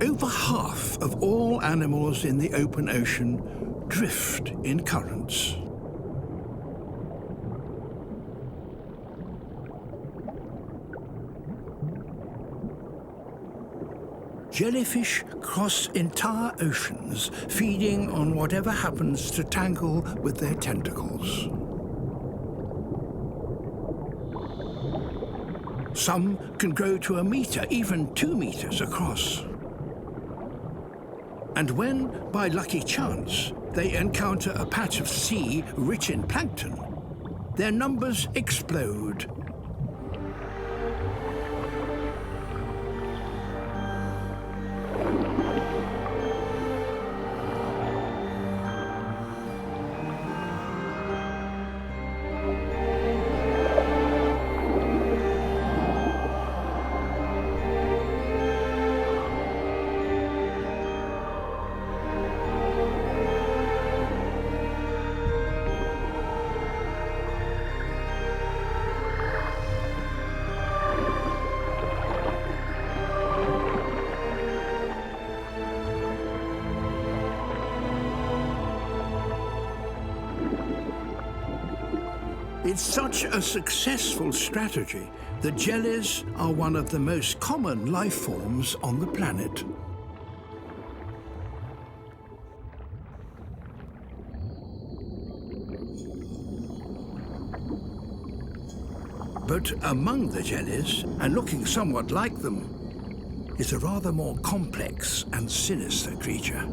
Over half of all animals in the open ocean drift in currents. Jellyfish cross entire oceans, feeding on whatever happens to tangle with their tentacles. Some can grow to 1 meter, even 2 meters across. And when, by lucky chance, they encounter a patch of sea rich in plankton, their numbers explode. It's such a successful strategy that jellies are one of the most common life forms on the planet. But among the jellies, and looking somewhat like them, is a rather more complex and sinister creature.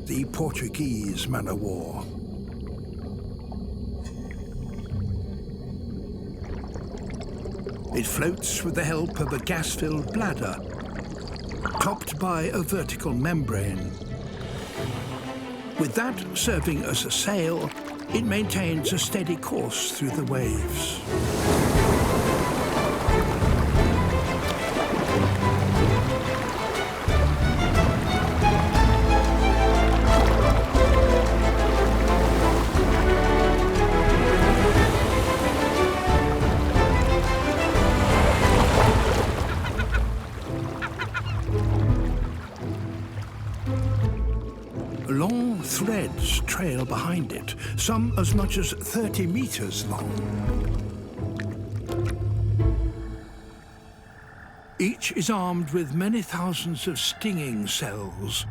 The Portuguese man-o'-war. It floats with the help of a gas-filled bladder, topped by a vertical membrane. With that serving as a sail, it maintains a steady course through the waves. Long threads trail behind it, some as much as 30 meters long. Each is armed with many thousands of stinging cells.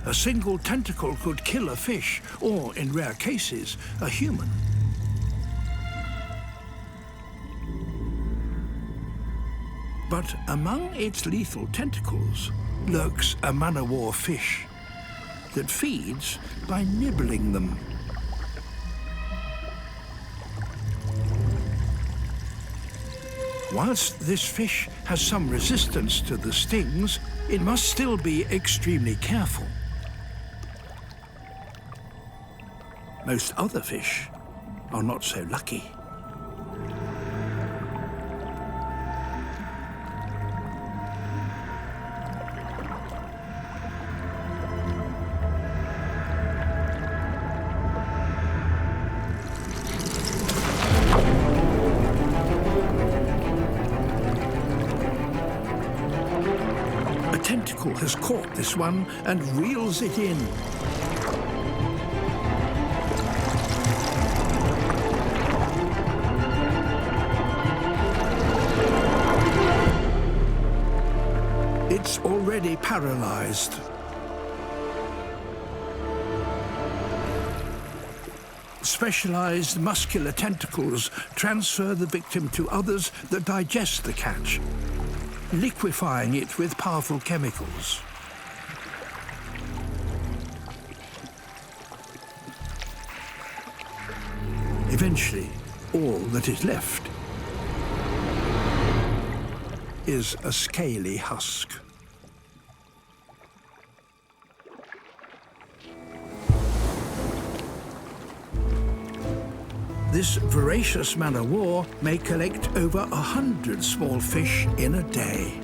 A single tentacle could kill a fish, or, in rare cases, a human. But among its lethal tentacles lurks a man-o'-war fish that feeds by nibbling them. Whilst this fish has some resistance to the stings, it must still be extremely careful. Most other fish are not so lucky. Tentacle has caught this one and reels it in. It's already paralyzed. Specialized muscular tentacles transfer the victim to others that digest the catch, liquefying it with powerful chemicals. Eventually, all that is left is a scaly husk. This voracious man-o'-war may collect over 100 small fish in a day.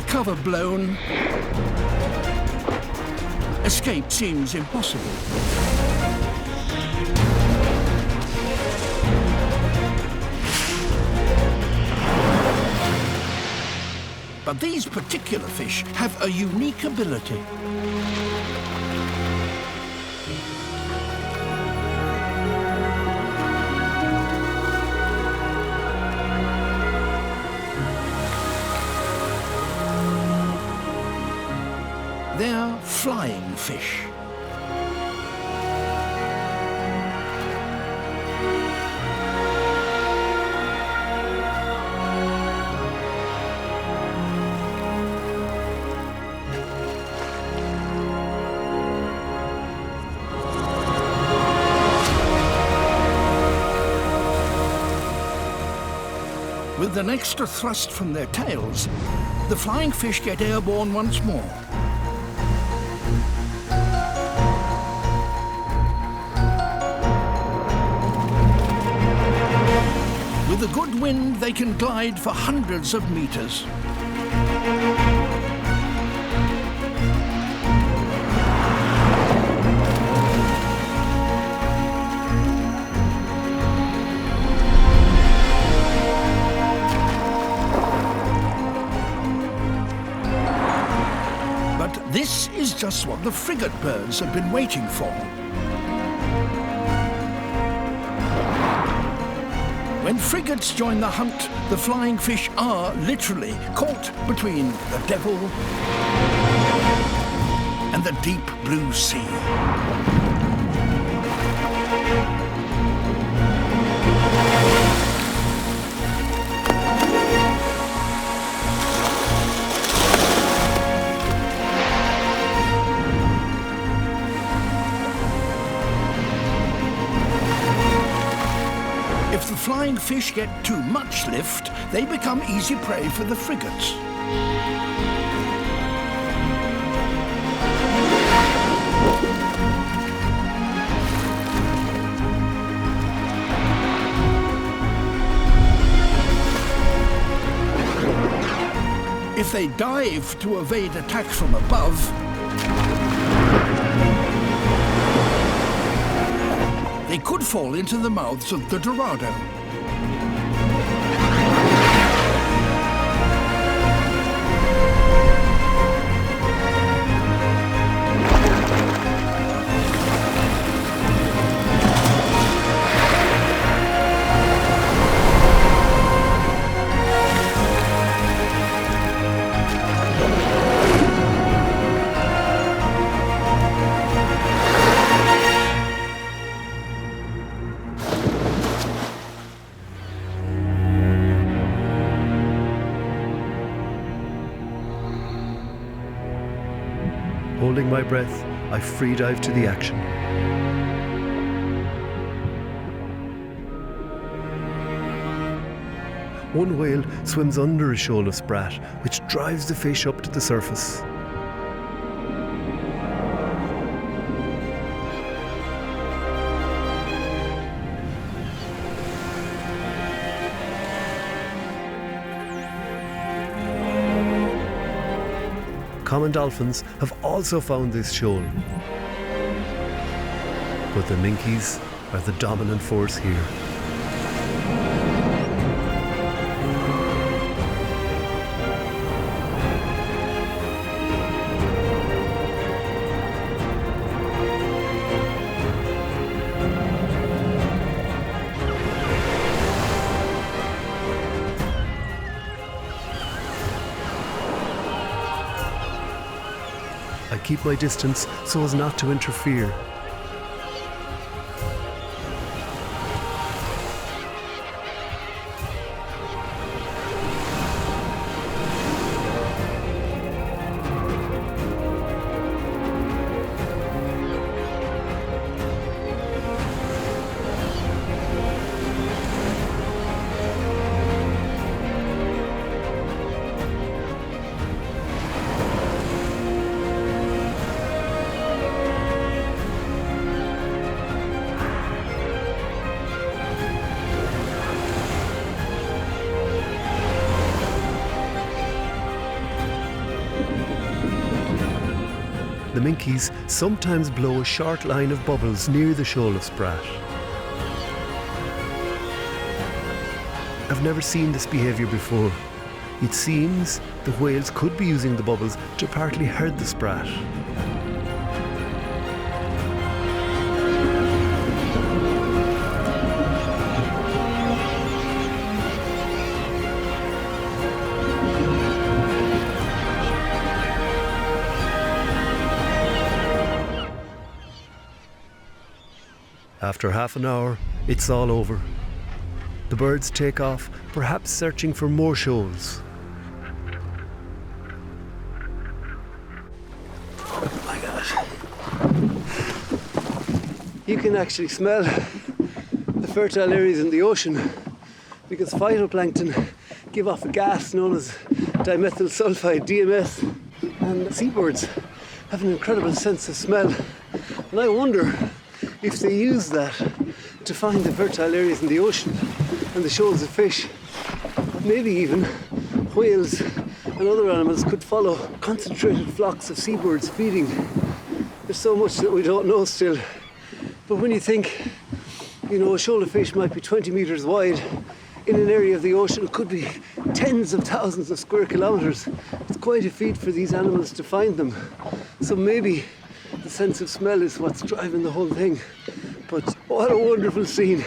cover blown, escape seems impossible. But these particular fish have a unique ability. They're flying fish. With an extra thrust from their tails, the flying fish get airborne once more. With a good wind, they can glide for hundreds of meters. This is just what the frigate birds have been waiting for. When frigates join the hunt, the flying fish are literally caught between the devil and the deep blue sea. If the flying fish get too much lift, they become easy prey for the frigates. If they dive to evade attack from above, they could fall into the mouths of the Dorado. Holding my breath, I free dive to the action. One whale swims under a shoal of sprat, which drives the fish up to the surface. Common dolphins have also found this shoal, but the minkies are the dominant force here. I keep my distance so as not to interfere. The minkies sometimes blow a short line of bubbles near the shoal of sprat. I've never seen this behaviour before. It seems the whales could be using the bubbles to partly herd the sprat. After half an hour, it's all over. The birds take off, perhaps searching for more shoals. Oh my God. You can actually smell the fertile areas in the ocean because phytoplankton give off a gas known as dimethyl sulfide, DMS, and seabirds have an incredible sense of smell. And I wonder if they use that to find the fertile areas in the ocean and the shoals of fish. Maybe even whales and other animals could follow concentrated flocks of seabirds feeding. There's so much that we don't know still. But when you think, a shoal of fish might be 20 metres wide in an area of the ocean, it could be tens of thousands of square kilometres. It's quite a feat for these animals to find them. So maybe the sense of smell is what's driving the whole thing. But what a wonderful scene.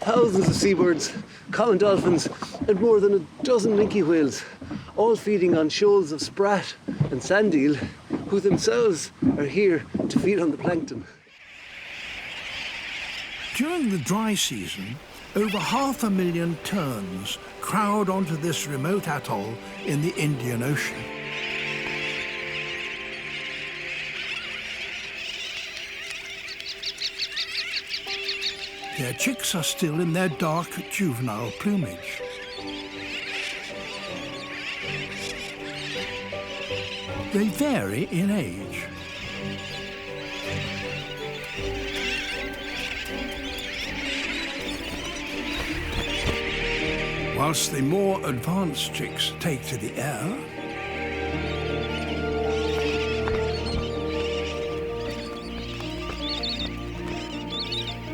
Thousands of seabirds, common dolphins, and more than a dozen minke whales, all feeding on shoals of sprat and sand eel, who themselves are here to feed on the plankton. During the dry season, over 500,000 terns crowd onto this remote atoll in the Indian Ocean. Their chicks are still in their dark juvenile plumage. They vary in age. Whilst the more advanced chicks take to the air,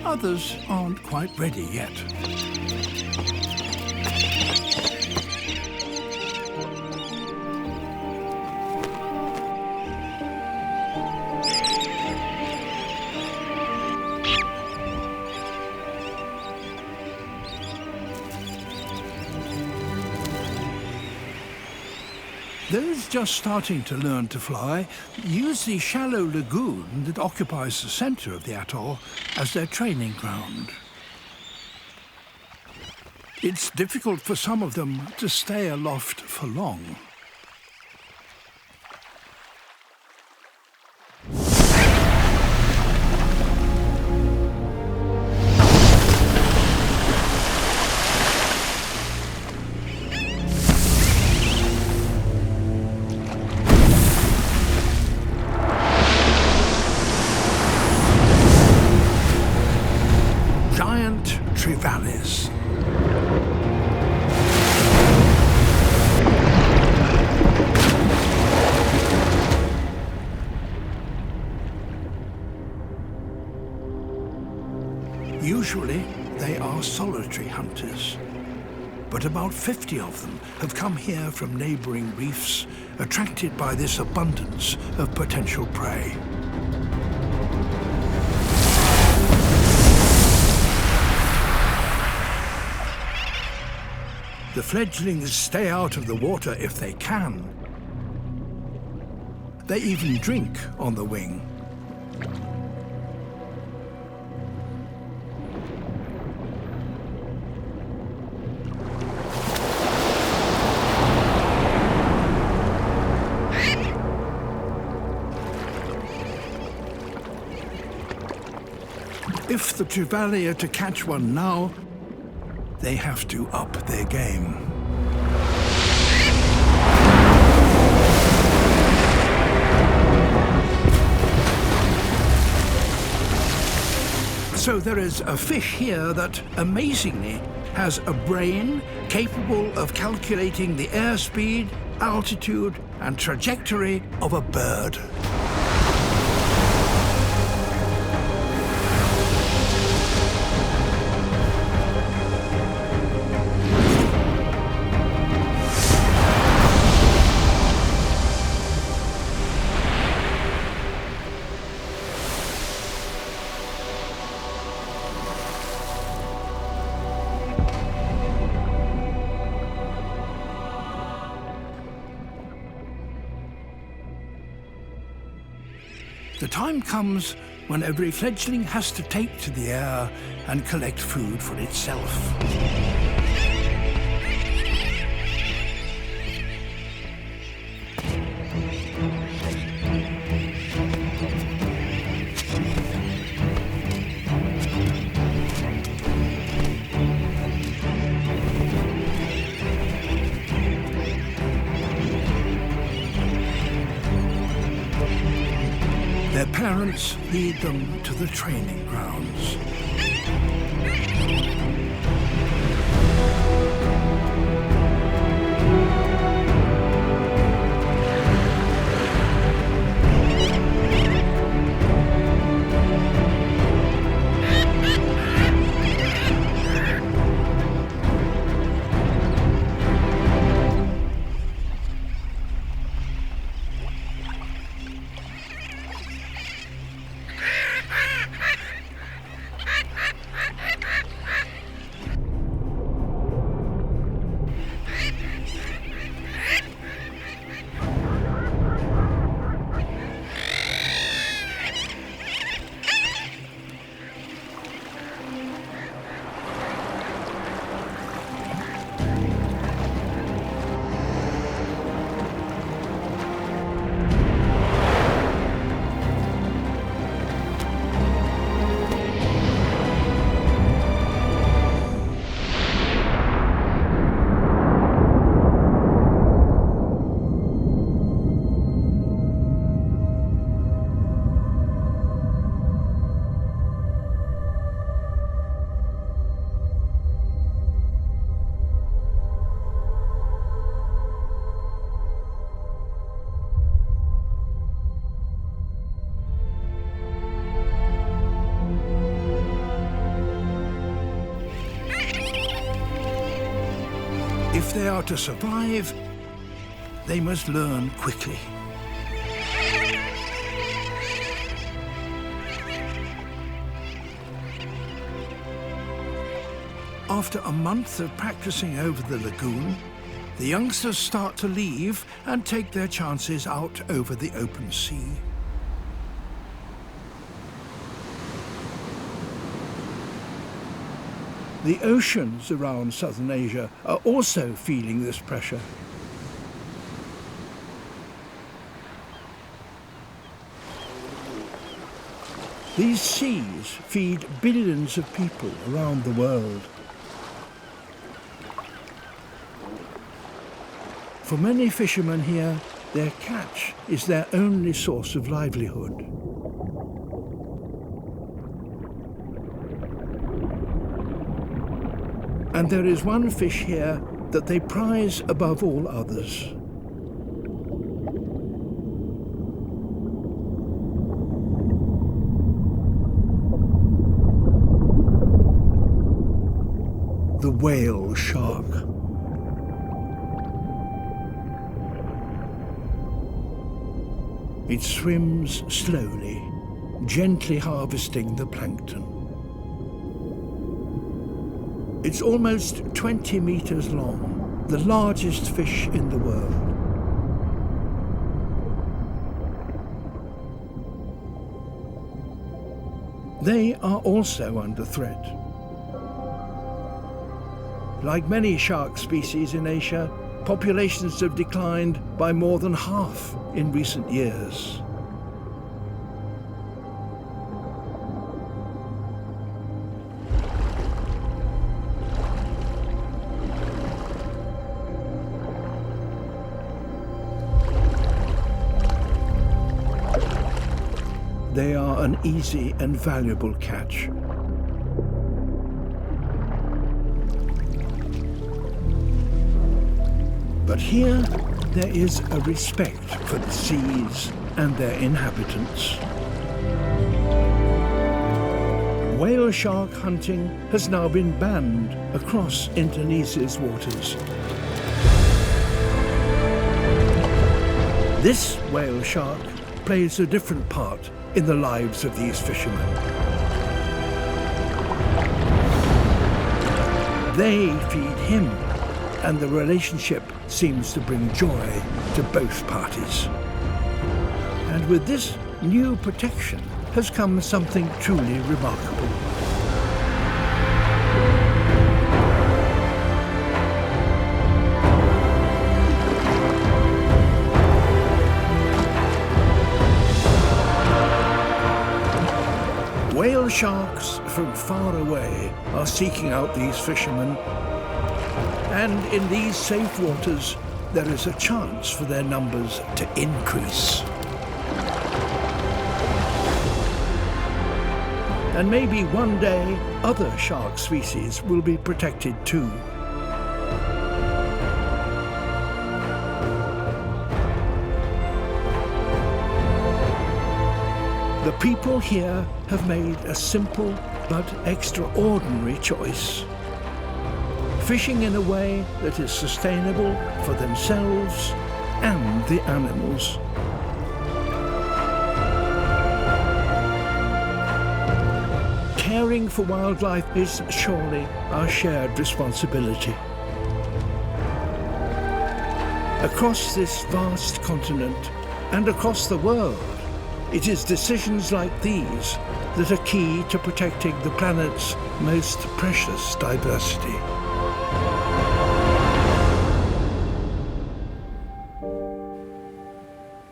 others aren't quite ready yet. Those just starting to learn to fly use the shallow lagoon that occupies the centre of the atoll as their training ground. It's difficult for some of them to stay aloft for long. Usually, they are solitary hunters, but about 50 of them have come here from neighbouring reefs, attracted by this abundance of potential prey. The fledglings stay out of the water if they can. They even drink on the wing. If the trevally are to catch one now, they have to up their game. So there is a fish here that, amazingly, has a brain capable of calculating the airspeed, altitude, and trajectory of a bird. The time comes when every fledgling has to take to the air and collect food for itself. Their parents lead them to the training grounds. If they are to survive, they must learn quickly. After a month of practicing over the lagoon, the youngsters start to leave and take their chances out over the open sea. The oceans around southern Asia are also feeling this pressure. These seas feed billions of people around the world. For many fishermen here, their catch is their only source of livelihood. And there is one fish here that they prize above all others. The whale shark. It swims slowly, gently harvesting the plankton. It's almost 20 meters long, the largest fish in the world. They are also under threat. Like many shark species in Asia, populations have declined by more than half in recent years. They are an easy and valuable catch. But here there is a respect for the seas and their inhabitants. Whale shark hunting has now been banned across Indonesia's waters. This whale shark plays a different part in the lives of these fishermen. They feed him, and the relationship seems to bring joy to both parties. And with this new protection has come something truly remarkable. Whale sharks from far away are seeking out these fishermen, and in these safe waters there is a chance for their numbers to increase. And maybe one day other shark species will be protected too. The people here have made a simple but extraordinary choice. Fishing in a way that is sustainable for themselves and the animals. Caring for wildlife is surely our shared responsibility. Across this vast continent and across the world, it is decisions like these that are key to protecting the planet's most precious diversity.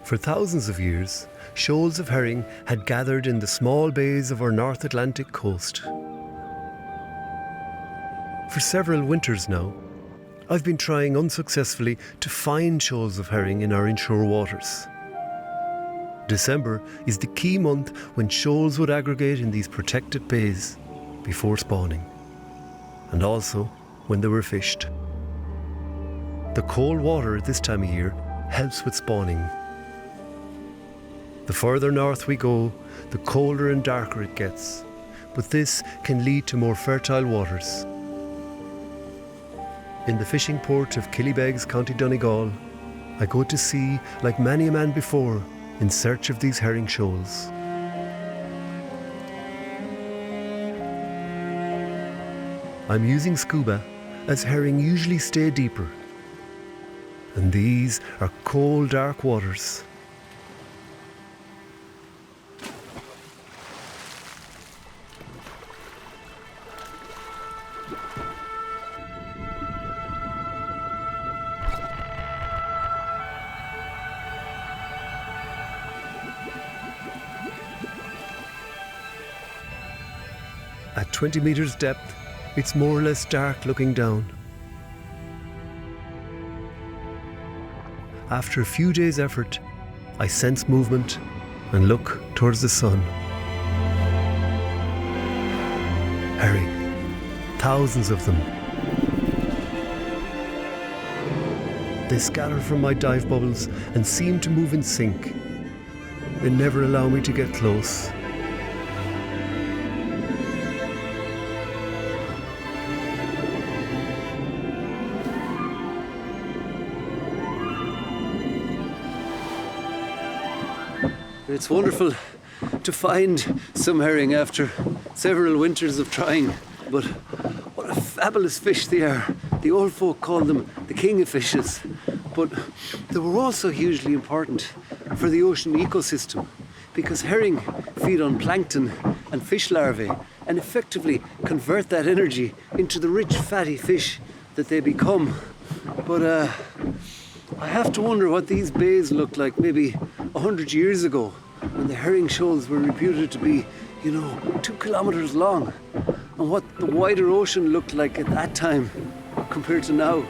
For thousands of years, shoals of herring had gathered in the small bays of our North Atlantic coast. For several winters now, I've been trying unsuccessfully to find shoals of herring in our inshore waters. December is the key month when shoals would aggregate in these protected bays before spawning, and also when they were fished. The cold water at this time of year helps with spawning. The further north we go, the colder and darker it gets, but this can lead to more fertile waters. In the fishing port of Killybegs, County Donegal, I go to sea like many a man before, in search of these herring shoals. I'm using scuba as herring usually stay deeper, and these are cold, dark waters. At 20 meters depth, it's more or less dark looking down. After a few days' effort, I sense movement and look towards the sun. Herring, thousands of them. They scatter from my dive bubbles and seem to move in sync. They never allow me to get close. It's wonderful to find some herring after several winters of trying, but what a fabulous fish they are. The old folk called them the king of fishes, but they were also hugely important for the ocean ecosystem because herring feed on plankton and fish larvae and effectively convert that energy into the rich fatty fish that they become. But I have to wonder what these bays looked like maybe 100 years ago, when the herring shoals were reputed to be, 2 kilometers long, and what the wider ocean looked like at that time compared to now.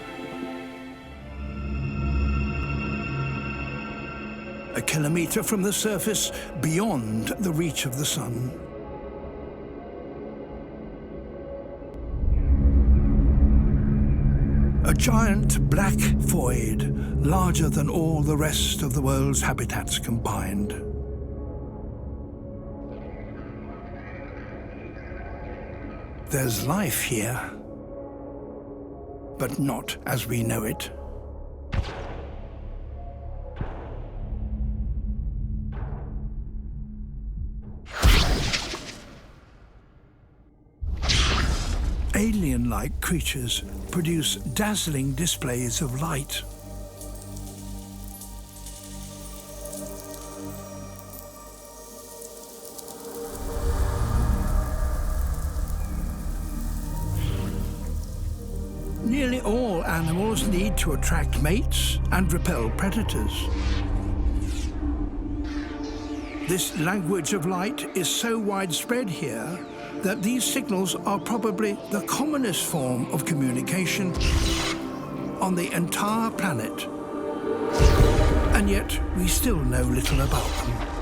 A kilometre from the surface, beyond the reach of the sun. A giant black void, larger than all the rest of the world's habitats combined. There's life here, but not as we know it. Alien-like creatures produce dazzling displays of light. – animals need to attract mates and repel predators. This language of light is so widespread here that these signals are probably the commonest form of communication on the entire planet. And yet we still know little about them.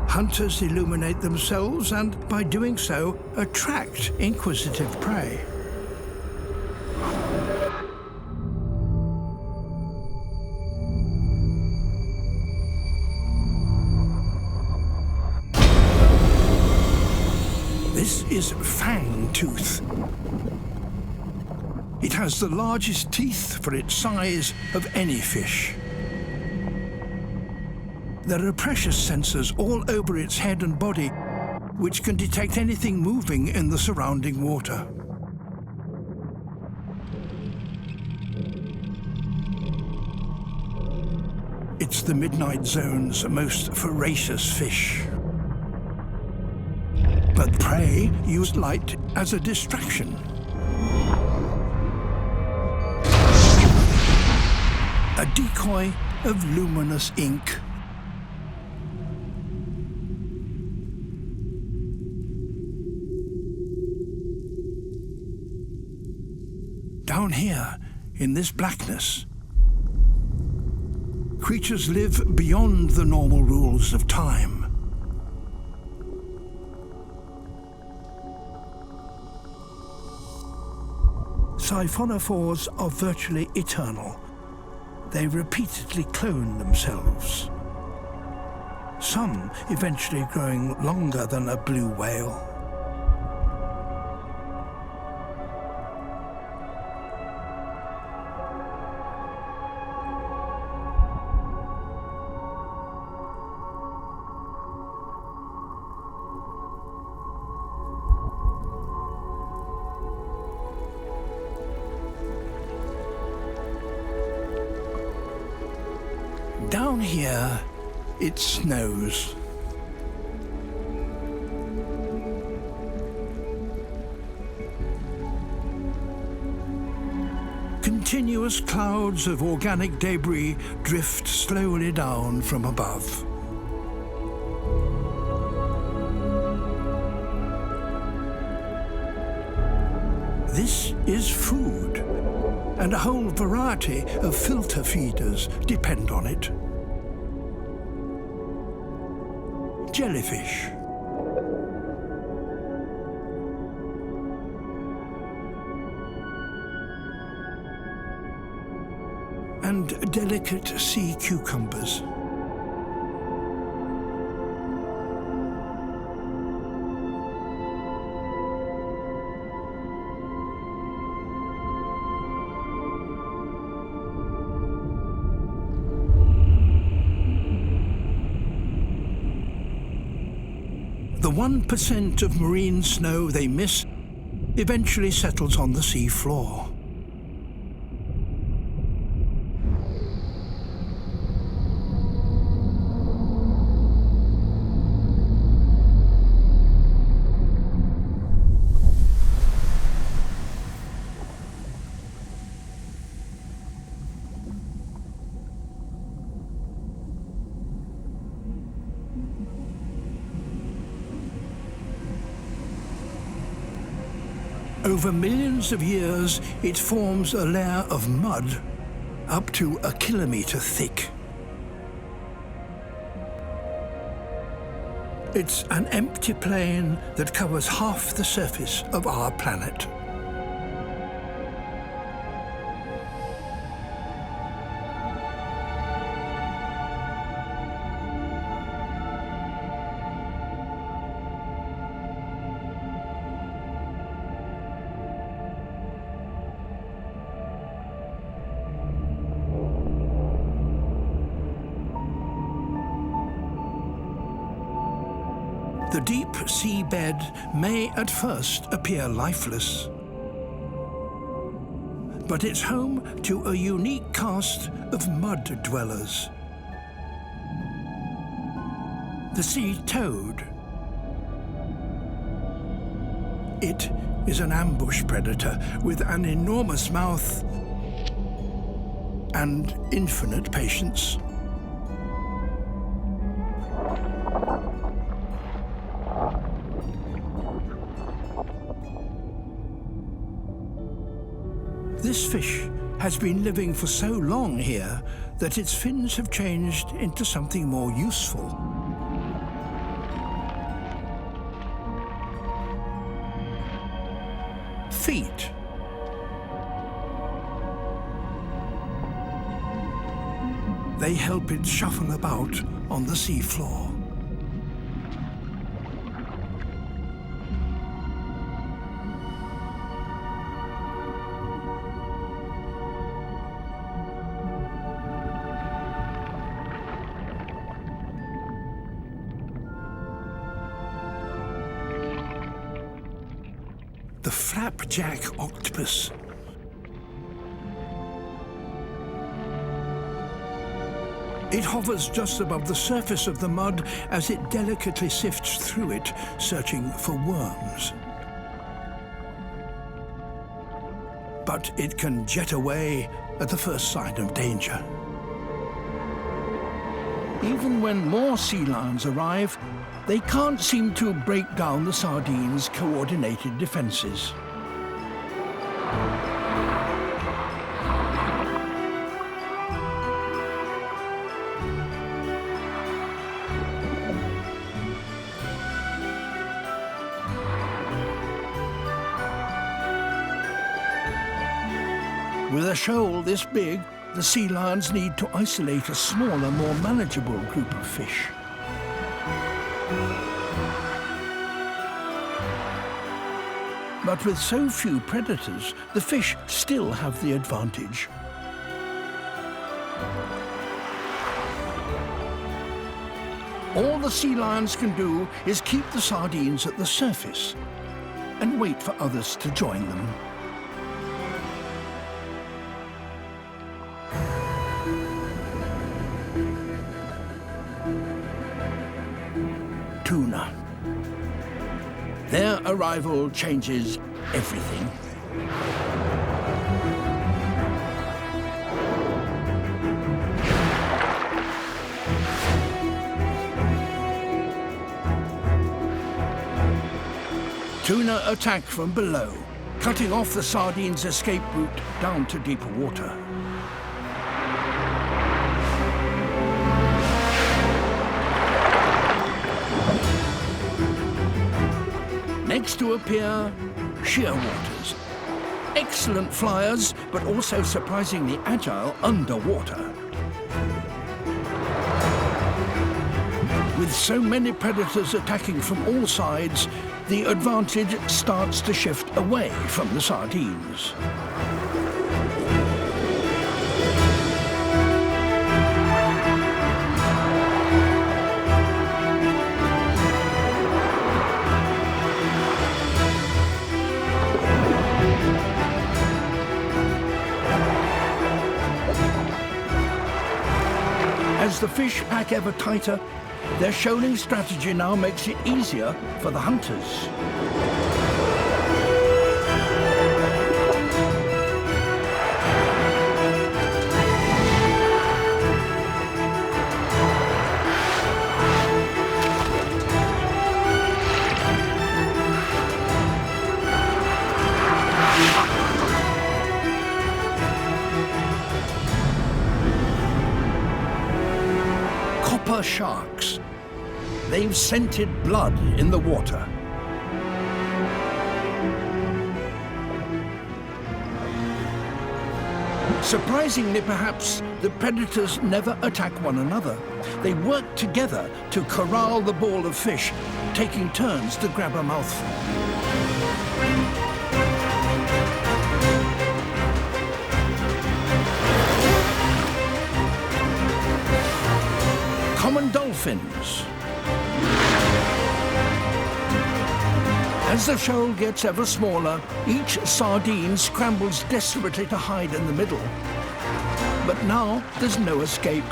Hunters illuminate themselves and, by doing so, attract inquisitive prey. This is fangtooth. It has the largest teeth for its size of any fish. There are pressure sensors all over its head and body, which can detect anything moving in the surrounding water. It's the midnight zone's most voracious fish. But prey use light as a distraction. A decoy of luminous ink. Down here, in this blackness, creatures live beyond the normal rules of time. Siphonophores are virtually eternal. They repeatedly clone themselves, some eventually growing longer than a blue whale. Down here, it snows. Continuous clouds of organic debris drift slowly down from above. This is food, and a whole variety of filter feeders depend on it. Jellyfish, and delicate sea cucumbers. The 1% of marine snow they miss eventually settles on the sea floor. Over millions of years, it forms a layer of mud up to 1 kilometer thick. It's an empty plain that covers half the surface of our planet. The deep seabed may at first appear lifeless, but it's home to a unique caste of mud dwellers. The sea toad. It is an ambush predator with an enormous mouth and infinite patience. This fish has been living for so long here that its fins have changed into something more useful. Feet. They help it shuffle about on the seafloor. The flapjack octopus. It hovers just above the surface of the mud as it delicately sifts through it, searching for worms. But it can jet away at the first sign of danger. Even when more sea lions arrive, they can't seem to break down the sardines' coordinated defenses. With a shoal this big, the sea lions need to isolate a smaller, more manageable group of fish. But with so few predators, the fish still have the advantage. All the sea lions can do is keep the sardines at the surface and wait for others to join them. Tuna. Their arrival changes everything. Tuna attack from below, cutting off the sardines' escape route down to deeper water. Next to appear shearwaters. Excellent flyers, but also surprisingly agile underwater. With so many predators attacking from all sides, the advantage starts to shift away from the sardines. As the fish pack ever tighter, their shoaling strategy now makes it easier for the hunters. Sharks. They've scented blood in the water. Surprisingly, perhaps, the predators never attack one another. They work together to corral the ball of fish, taking turns to grab a mouthful. Common dolphins. As the shoal gets ever smaller, each sardine scrambles desperately to hide in the middle. But now there's no escape.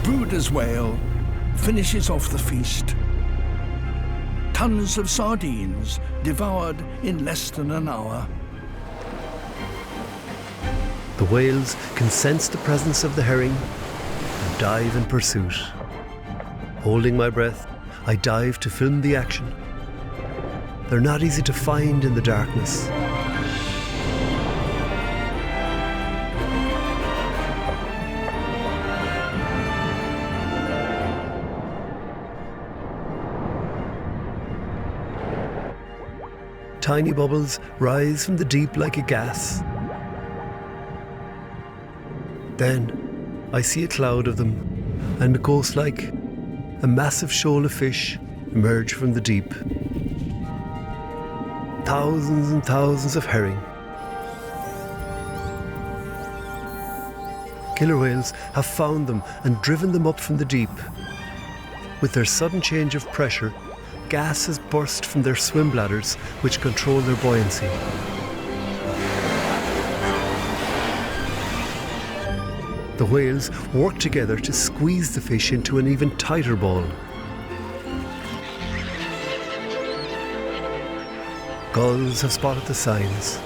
Brooder's whale finishes off the feast. Tons of sardines devoured in less than an hour. The whales can sense the presence of the herring and dive in pursuit. Holding my breath, I dive to film the action. They're not easy to find in the darkness. Tiny bubbles rise from the deep like a gas. Then I see a cloud of them, and it goes like a massive shoal of fish emerge from the deep. Thousands and thousands of herring. Killer whales have found them and driven them up from the deep. With their sudden change of pressure, gas has burst from their swim bladders, which control their buoyancy. The whales work together to squeeze the fish into an even tighter ball. Gulls have spotted the signs.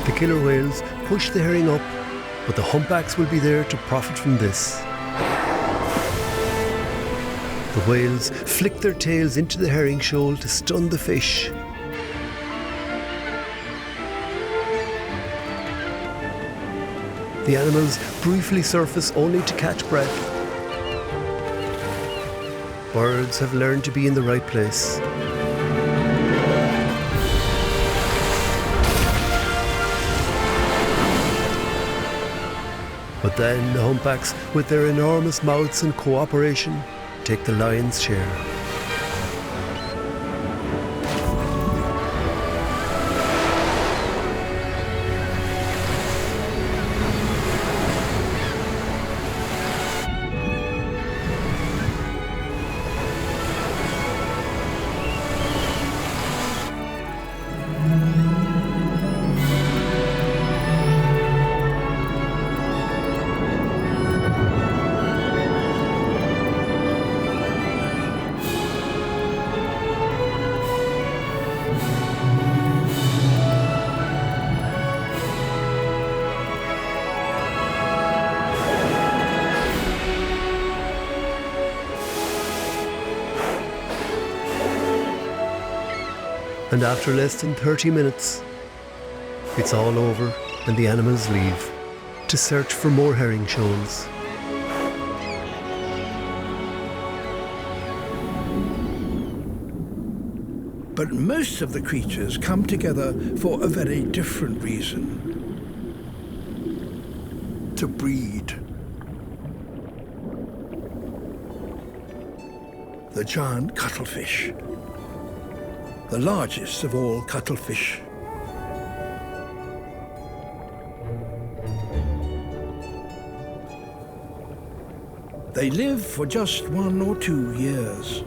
The killer whales push the herring up, but the humpbacks will be there to profit from this. The whales flick their tails into the herring shoal to stun the fish. The animals briefly surface only to catch breath. Birds have learned to be in the right place. But then the humpbacks, with their enormous mouths and cooperation, take the lion's share. And after less than 30 minutes, it's all over and the animals leave to search for more herring shoals. But most of the creatures come together for a very different reason. To breed. The giant cuttlefish. The largest of all cuttlefish. They live for just 1 or 2 years.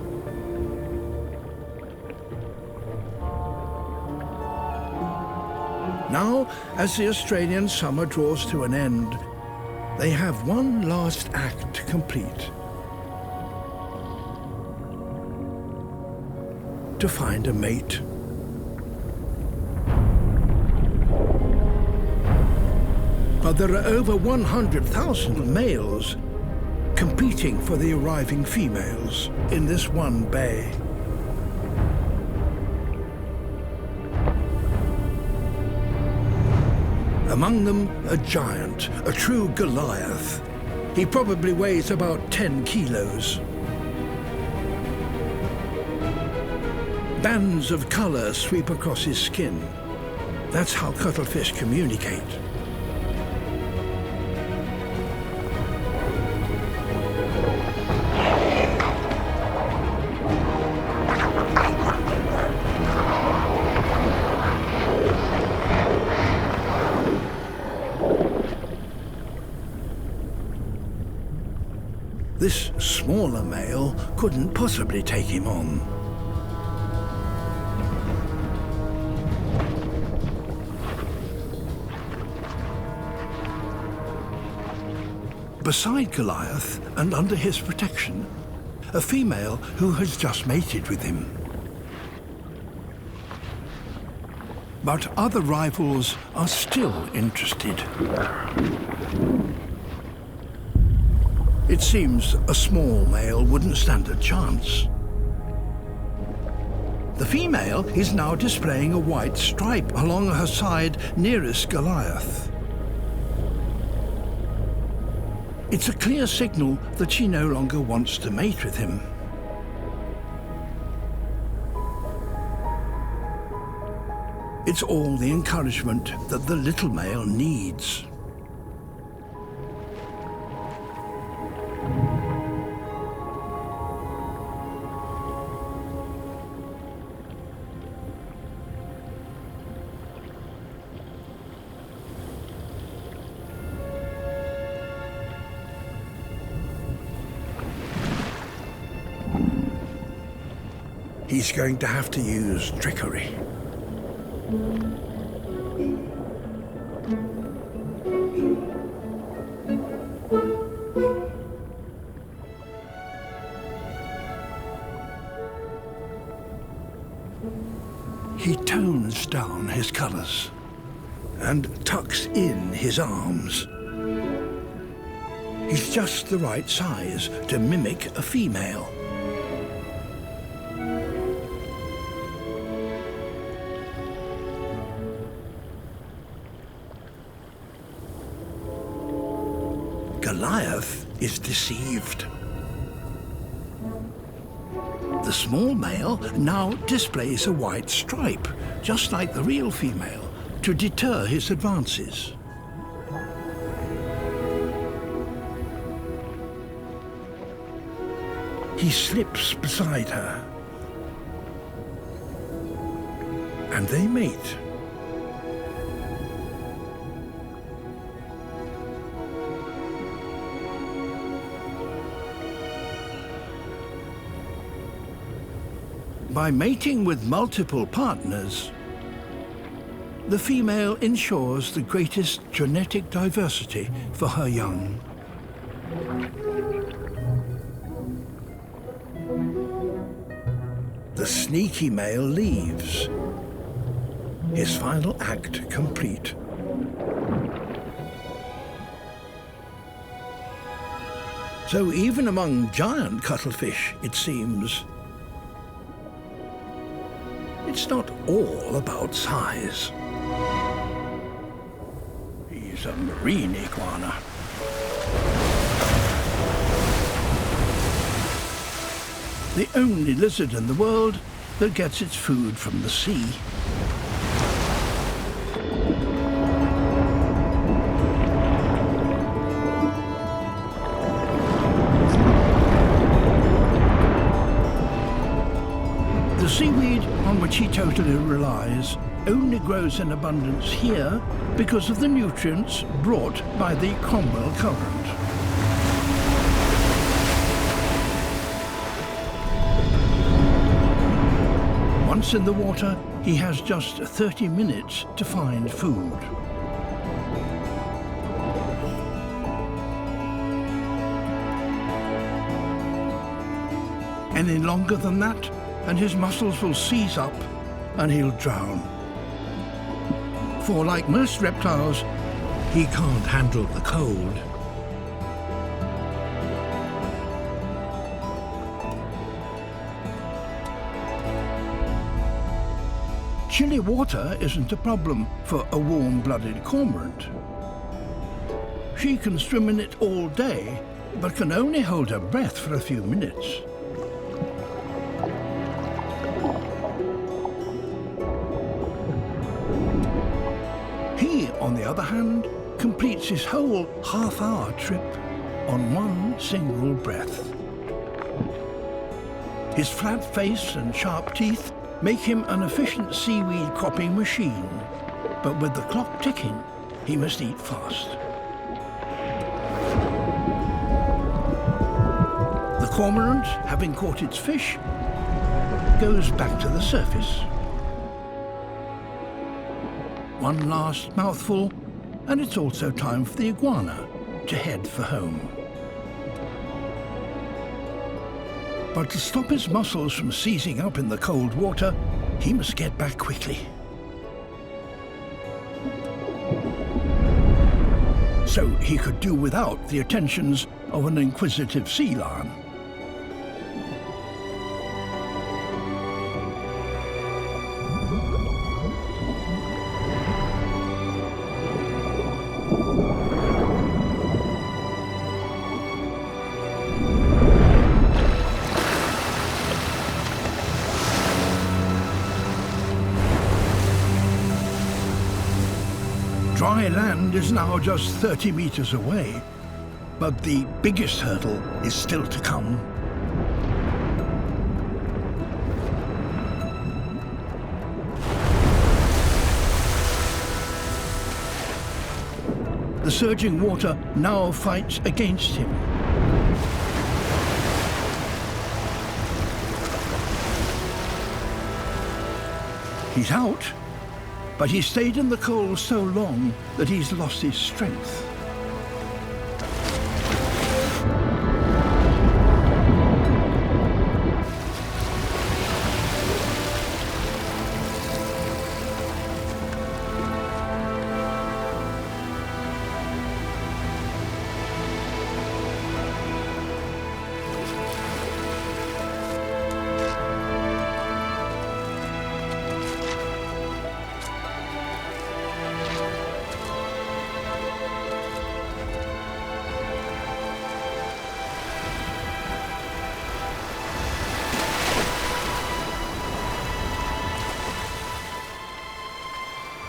Now, as the Australian summer draws to an end, they have one last act to complete. To find a mate. But there are over 100,000 males competing for the arriving females in this one bay. Among them, a giant, a true Goliath. He probably weighs about 10 kilos. Bands of colour sweep across his skin. That's how cuttlefish communicate. This smaller male couldn't possibly take him on. Beside Goliath and under his protection, a female who has just mated with him. But other rivals are still interested. It seems a small male wouldn't stand a chance. The female is now displaying a white stripe along her side nearest Goliath. It's a clear signal that she no longer wants to mate with him. It's all the encouragement that the little male needs. He's going to have to use trickery. He tones down his colours and tucks in his arms. He's just the right size to mimic a female. Goliath is deceived. The small male now displays a white stripe, just like the real female, to deter his advances. He slips beside her, and they mate. By mating with multiple partners, the female ensures the greatest genetic diversity for her young. The sneaky male leaves, his final act complete. So even among giant cuttlefish, it seems, it's not all about size. He's a marine iguana. The only lizard in the world that gets its food from the sea. The seaweed on which he totally relies only grows in abundance here because of the nutrients brought by the Cromwell current. Once in the water, he has just 30 minutes to find food. Any longer than that, and his muscles will seize up and he'll drown. For like most reptiles, he can't handle the cold. chilly water isn't a problem for a warm-blooded cormorant. She can swim in it all day, but can only hold her breath for a few minutes. He, on the other hand, completes his whole half-hour trip on one single breath. His flat face and sharp teeth make him an efficient seaweed cropping machine, but with the clock ticking, he must eat fast. The cormorant, having caught its fish, goes back to the surface. One last mouthful, and it's also time for the iguana to head for home. But to stop his muscles from seizing up in the cold water, he must get back quickly. So he could do without the attentions of an inquisitive sea lion. Dry land is now just 30 meters away, but the biggest hurdle is still to come. The surging water now fights against him. He's out, but he stayed in the cold so long that he's lost his strength.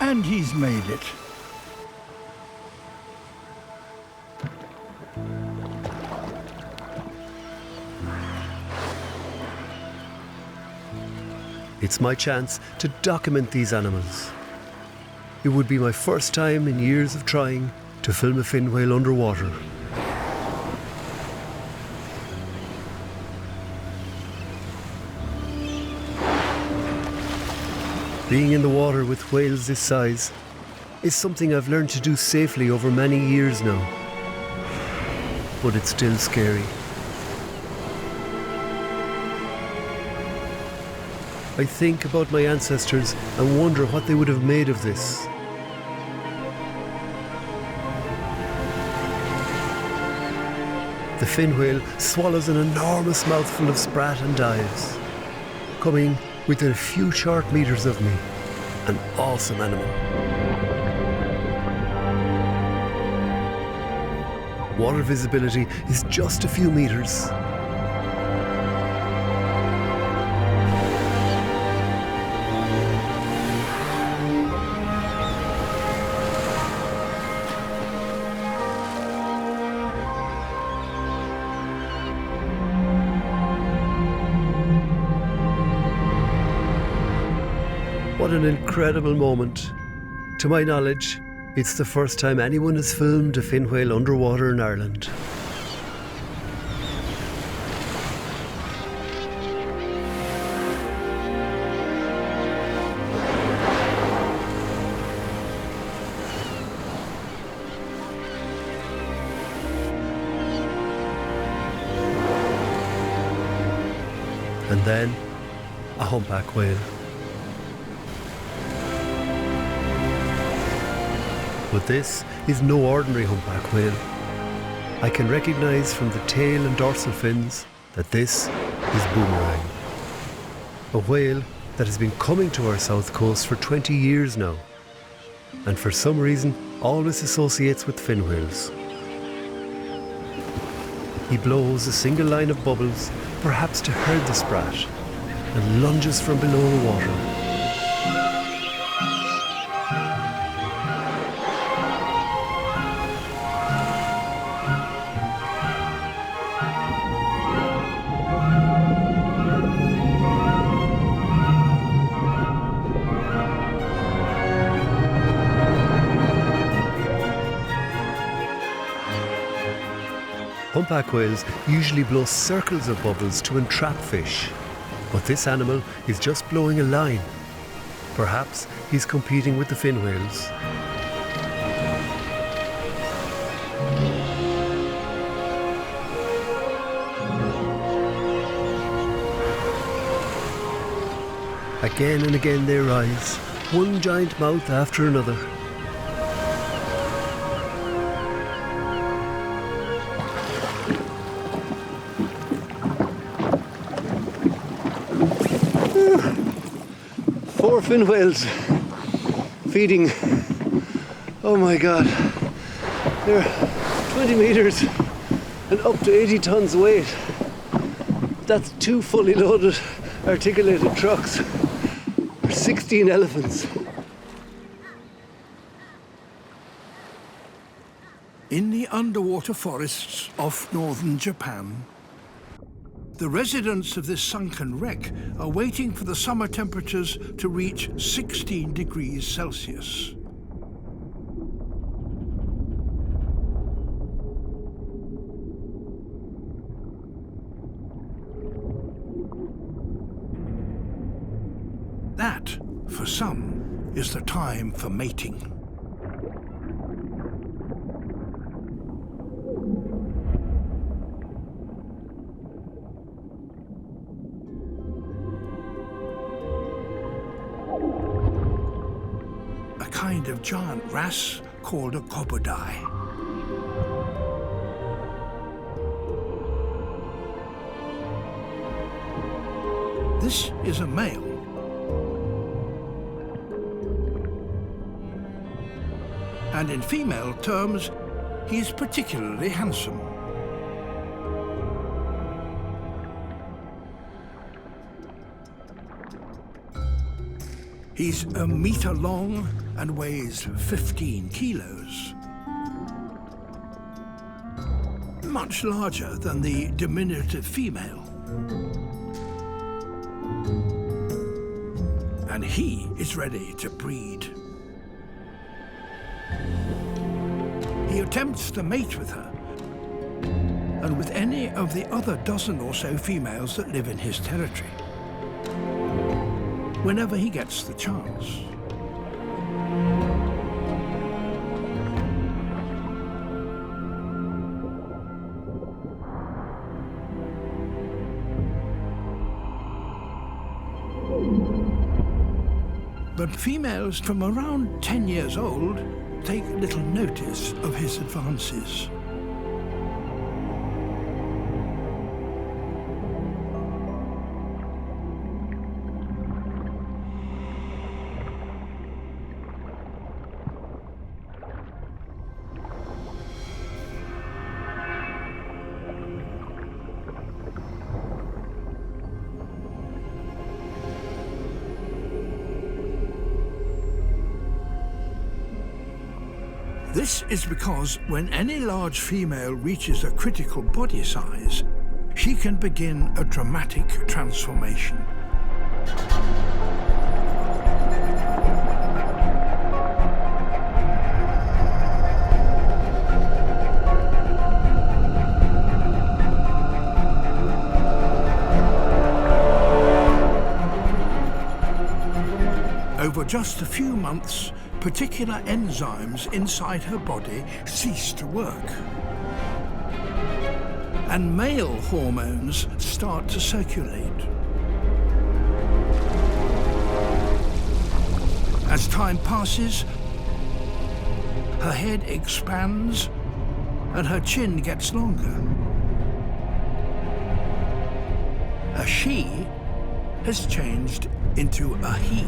And he's made it. It's my chance to document these animals. It would be my first time in years of trying to film a fin whale underwater. Being in the water with whales this size is something I've learned to do safely over many years now. But it's still scary. I think about my ancestors and wonder what they would have made of this. The fin whale swallows an enormous mouthful of sprat and dives, coming within a few short meters of me. An awesome animal. Water visibility is just a few meters. What an incredible moment. To my knowledge, it's the first time anyone has filmed a fin whale underwater in Ireland. And then, a humpback whale. But this is no ordinary humpback whale. I can recognise from the tail and dorsal fins that this is Boomerang, a whale that has been coming to our south coast for 20 years now, and for some reason always associates with fin whales. He blows a single line of bubbles, perhaps to herd the sprat, and lunges from below the water. Humpback whales usually blow circles of bubbles to entrap fish, but this animal is just blowing a line. Perhaps he's competing with the fin whales. Again and again they rise, one giant mouth after another. Four fin whales feeding. Oh my god. They're 20 metres and up to 80 tons weight. That's 2 fully loaded articulated trucks for 16 elephants. In the underwater forests off northern Japan, the residents of this sunken wreck are waiting for the summer temperatures to reach 16 degrees Celsius. That, for some, is the time for mating. A kind of giant wrasse called a crocodile. This is a male. And in female terms, he is particularly handsome. He's a metre long and weighs 15 kilos. Much larger than the diminutive female. And he is ready to breed. He attempts to mate with her, and with any of the other dozen or so females that live in his territory, whenever he gets the chance. But females from around 10 years old take little notice of his advances. This is because when any large female reaches a critical body size, she can begin a dramatic transformation. Over just a few months, particular enzymes inside her body cease to work. And male hormones start to circulate. As time passes, her head expands and her chin gets longer. A she has changed into a he.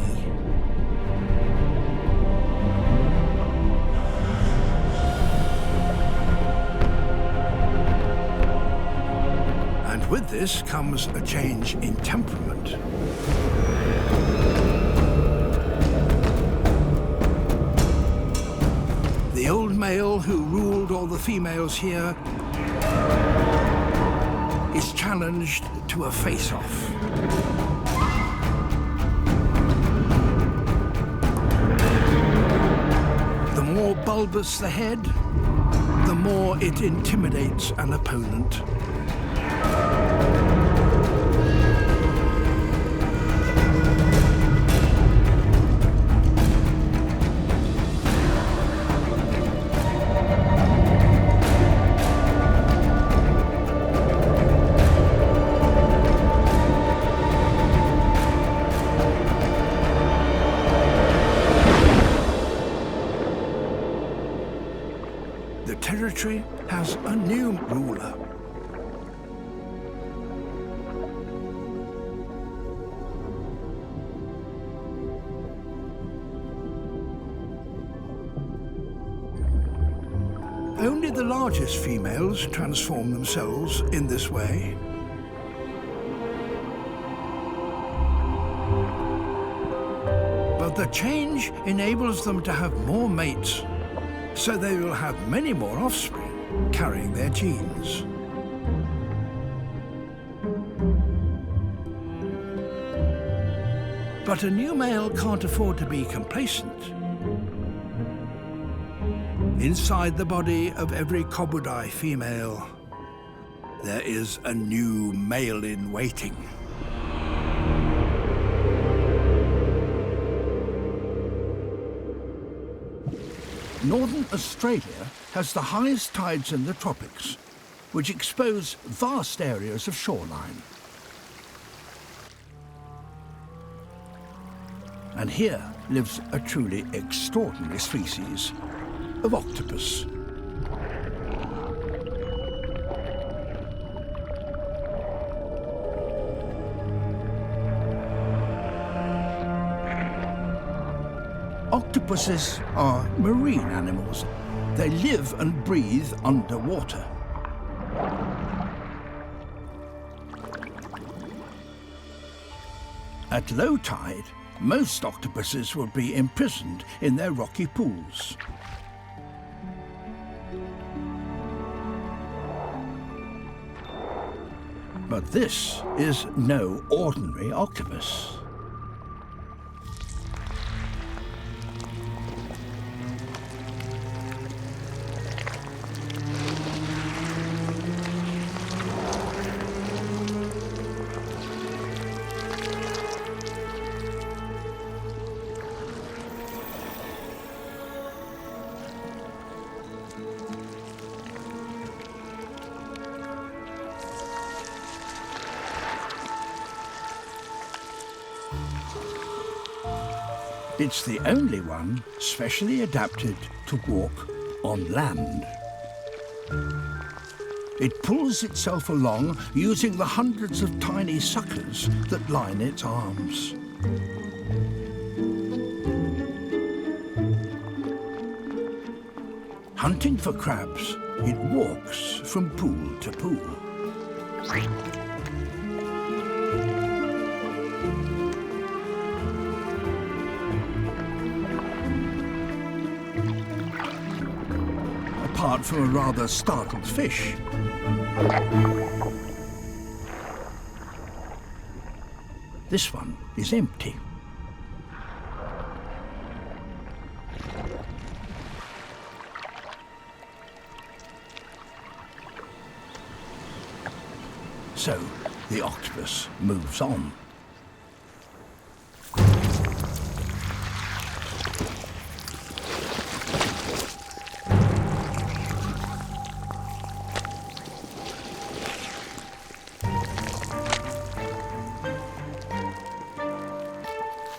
And with this comes a change in temperament. The old male who ruled all the females here is challenged to a face-off. The more bulbous the head, the more it intimidates an opponent. Territory has a new ruler. Only the largest females transform themselves in this way. But the change enables them to have more mates, so they will have many more offspring carrying their genes. But a new male can't afford to be complacent. Inside the body of every Cooperative female, there is a new male in waiting. Northern Australia has the highest tides in the tropics, which expose vast areas of shoreline. And here lives a truly extraordinary species of octopus. Octopuses are marine animals. They live and breathe underwater. At low tide, most octopuses will be imprisoned in their rocky pools. But this is no ordinary octopus. It's the only one specially adapted to walk on land. It pulls itself along using the hundreds of tiny suckers that line its arms. Hunting for crabs, it walks from pool to pool. Apart from a rather startled fish. This one is empty. So the octopus moves on.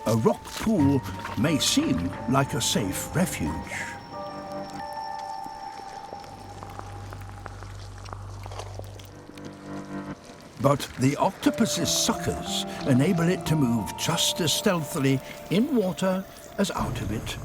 A rock pool may seem like a safe refuge. But the octopus's suckers enable it to move just as stealthily in water as out of it.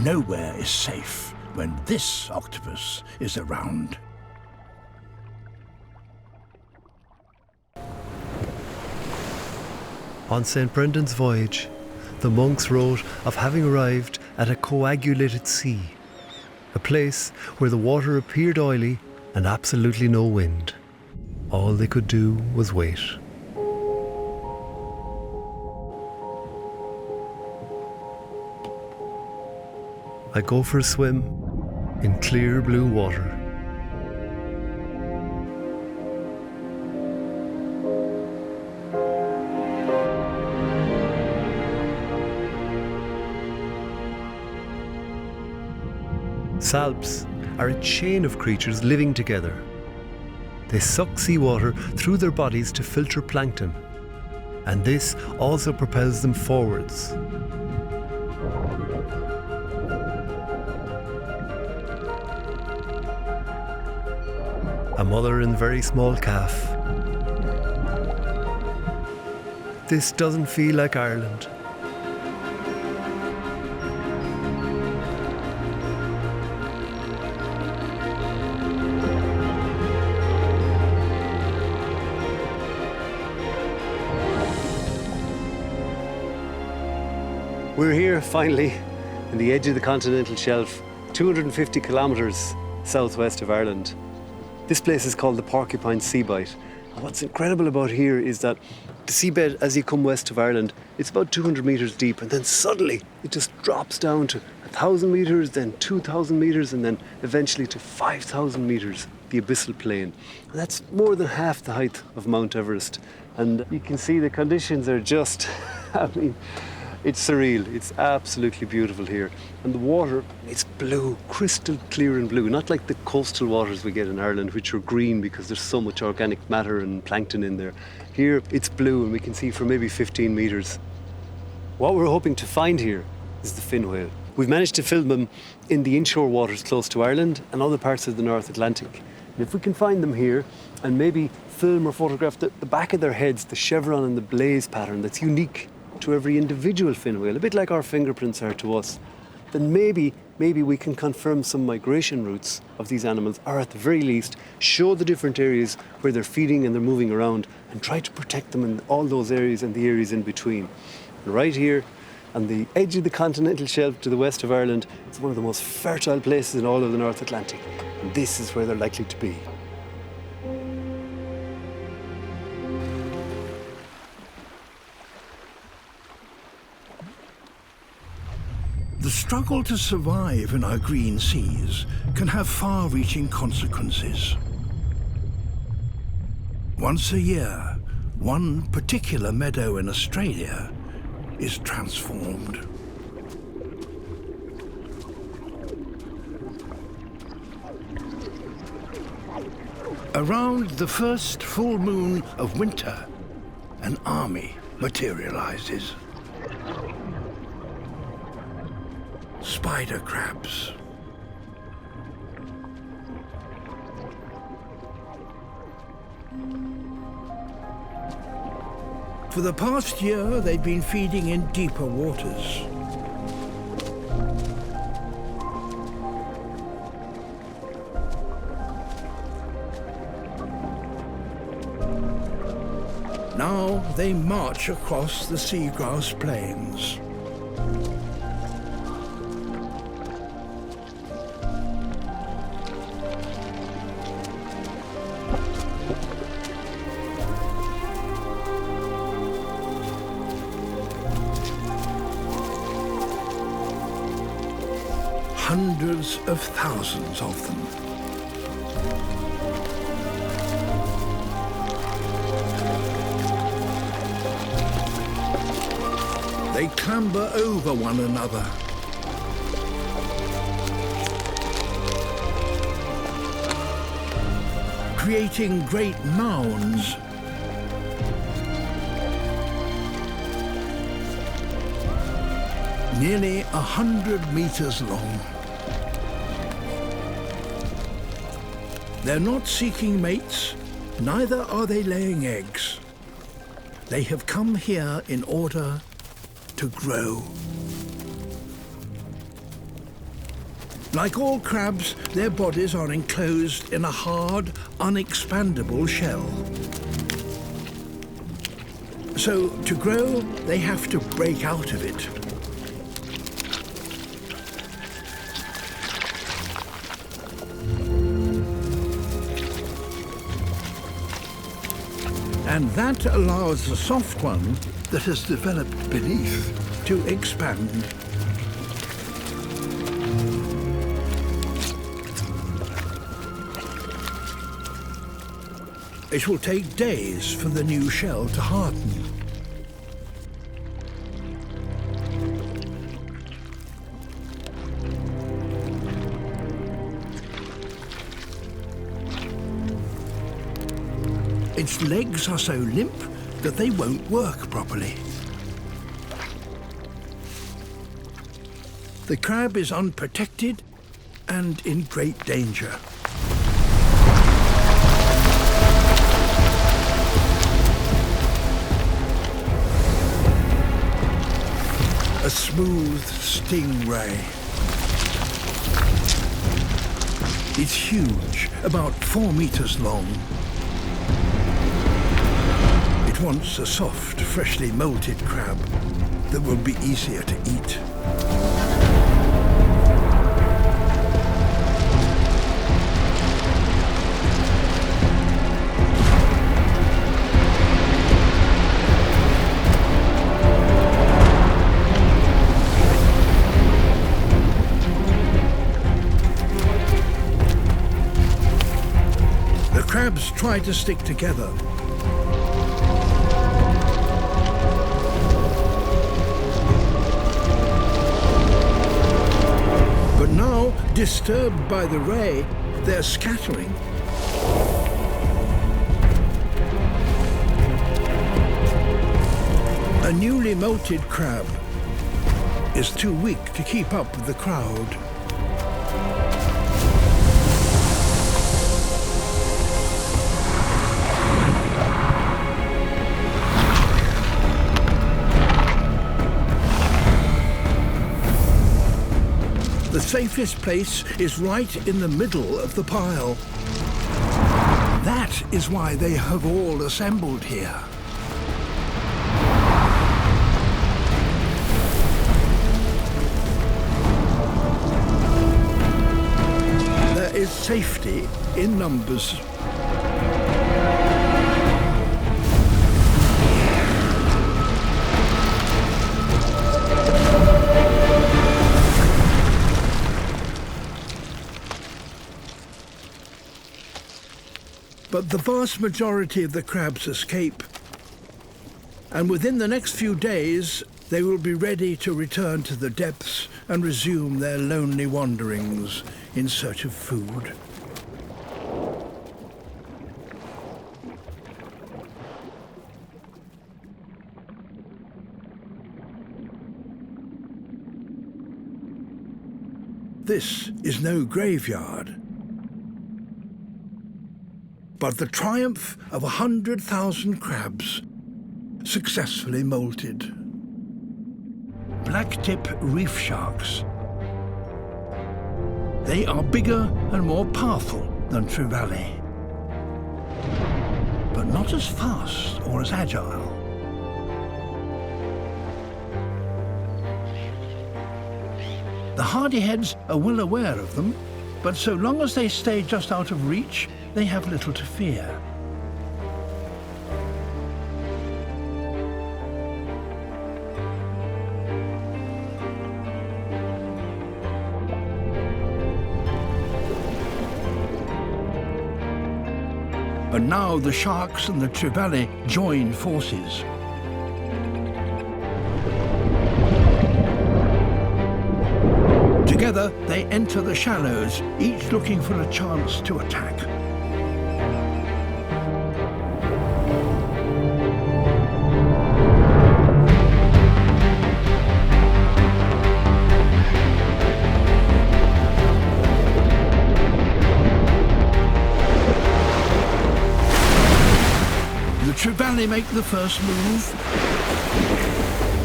Nowhere is safe when this octopus is around. On St. Brendan's voyage, the monks wrote of having arrived at a coagulated sea, a place where the water appeared oily and absolutely no wind. All they could do was wait. I go for a swim in clear blue water. Salps are a chain of creatures living together. They suck seawater through their bodies to filter plankton, and this also propels them forwards. A mother and very small calf. This doesn't feel like Ireland. We're here finally in the edge of the continental shelf, 250 kilometres southwest of Ireland. This place is called the Porcupine Seabite. And what's incredible about here is that the seabed, as you come west of Ireland, it's about 200 metres deep, and then suddenly it just drops down to 1,000 metres, then 2,000 metres, and then eventually to 5,000 metres, the abyssal plain. And that's more than half the height of Mount Everest. And you can see the conditions are just, I mean, it's surreal. It's absolutely beautiful here. And the water, it's blue, crystal clear and blue, not like the coastal waters we get in Ireland, which are green because there's so much organic matter and plankton in there. Here, it's blue, and we can see for maybe 15 metres. What we're hoping to find here is the fin whale. We've managed to film them in the inshore waters close to Ireland and other parts of the North Atlantic. And if we can find them here and maybe film or photograph the back of their heads, the chevron and the blaze pattern that's unique to every individual fin whale, a bit like our fingerprints are to us, then maybe we can confirm some migration routes of these animals, or at the very least show the different areas where they're feeding and they're moving around, and try to protect them in all those areas and the areas in between. And right here on the edge of the continental shelf to the west of Ireland, it's one of the most fertile places in all of the North Atlantic, and this is where they're likely to be. The struggle to survive in our green seas can have far-reaching consequences. Once a year, one particular meadow in Australia is transformed. Around the first full moon of winter, an army materializes. Spider crabs. For the past year, they've been feeding in deeper waters. Now they march across the seagrass plains. hundreds of thousands of them. They clamber over one another. Creating great mounds. Nearly 100 meters long. They're not seeking mates, neither are they laying eggs. They have come here in order to grow. Like all crabs, their bodies are enclosed in a hard, unexpandable shell. So, to grow, they have to break out of it. And that allows the soft one that has developed beneath to expand. It will take days for the new shell to harden. Its legs are so limp that they won't work properly. The crab is unprotected and in great danger. A smooth stingray. It's huge, about 4 meters long. It wants a soft, freshly molted crab that will be easier to eat. The crabs try to stick together. But now, disturbed by the ray, they're scattering. A newly molted crab is too weak to keep up with the crowd. The safest place is right in the middle of the pile. That is why they have all assembled here. There is safety in numbers. But the vast majority of the crabs escape. And within the next few days, they will be ready to return to the depths and resume their lonely wanderings in search of food. This is no graveyard, but the triumph of 100,000 crabs successfully molted. Blacktip reef sharks. They are bigger and more powerful than trevally, but not as fast or as agile. The hardyheads are well aware of them, but so long as they stay just out of reach, they have little to fear. And now the sharks and the trevally join forces. Together, they enter the shallows, each looking for a chance to attack. The trevally make the first move,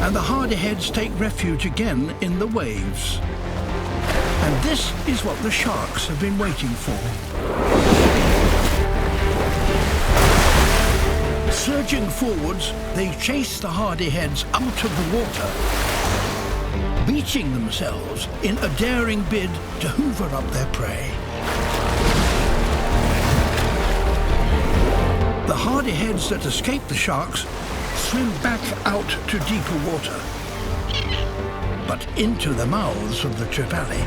and the hardyheads take refuge again in the waves. And this is what the sharks have been waiting for. Surging forwards, they chase the hardyheads out of the water, beaching themselves in a daring bid to hoover up their prey. The hardyheads that escape the sharks swim back out to deeper water, but into the mouths of the trevally.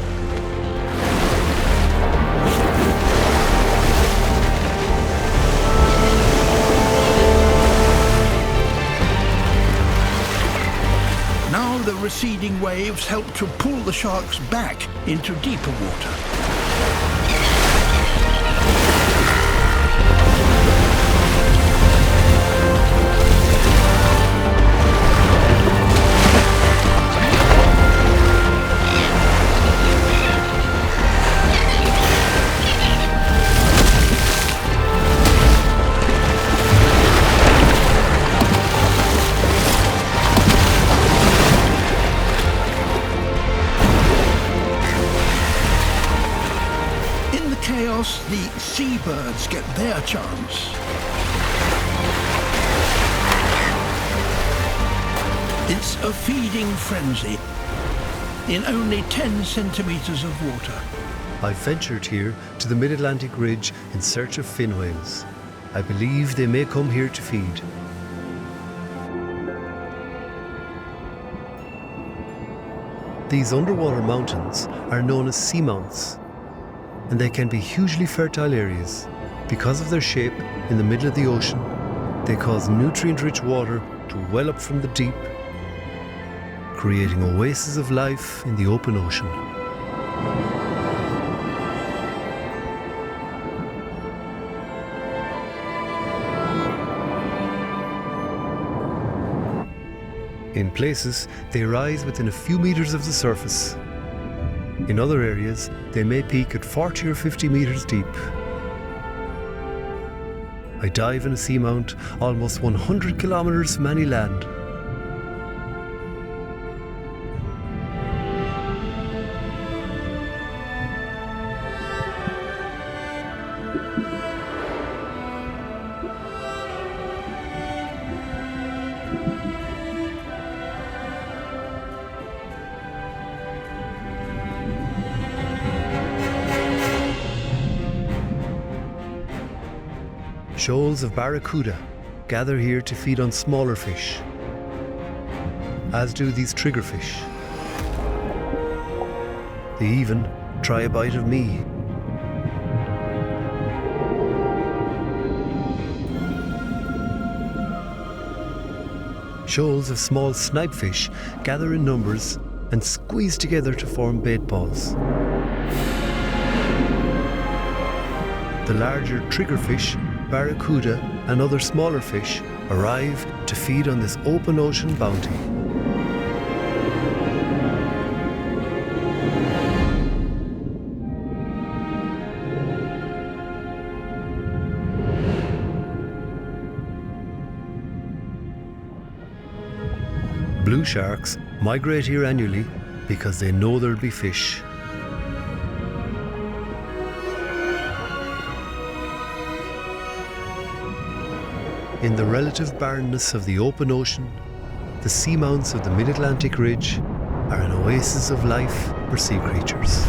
Now the receding waves help to pull the sharks back into deeper water. The seabirds get their chance. It's a feeding frenzy in only 10 centimetres of water. I've ventured here to the mid-Atlantic ridge in search of fin whales. I believe they may come here to feed. These underwater mountains are known as seamounts, and they can be hugely fertile areas. Because of their shape in the middle of the ocean, they cause nutrient-rich water to well up from the deep, creating oases of life in the open ocean. In places, they rise within a few meters of the surface. In other areas, they may peak at 40 or 50 meters deep. I dive in a seamount almost 100 kilometers from any land. Shoals of barracuda gather here to feed on smaller fish, as do these triggerfish. They even try a bite of me. Shoals of small snipefish gather in numbers and squeeze together to form bait balls. The larger triggerfish, barracuda and other smaller fish arrive to feed on this open ocean bounty. Blue sharks migrate here annually because they know there'll be fish. In the relative barrenness of the open ocean, the seamounts of the mid-Atlantic ridge are an oasis of life for sea creatures.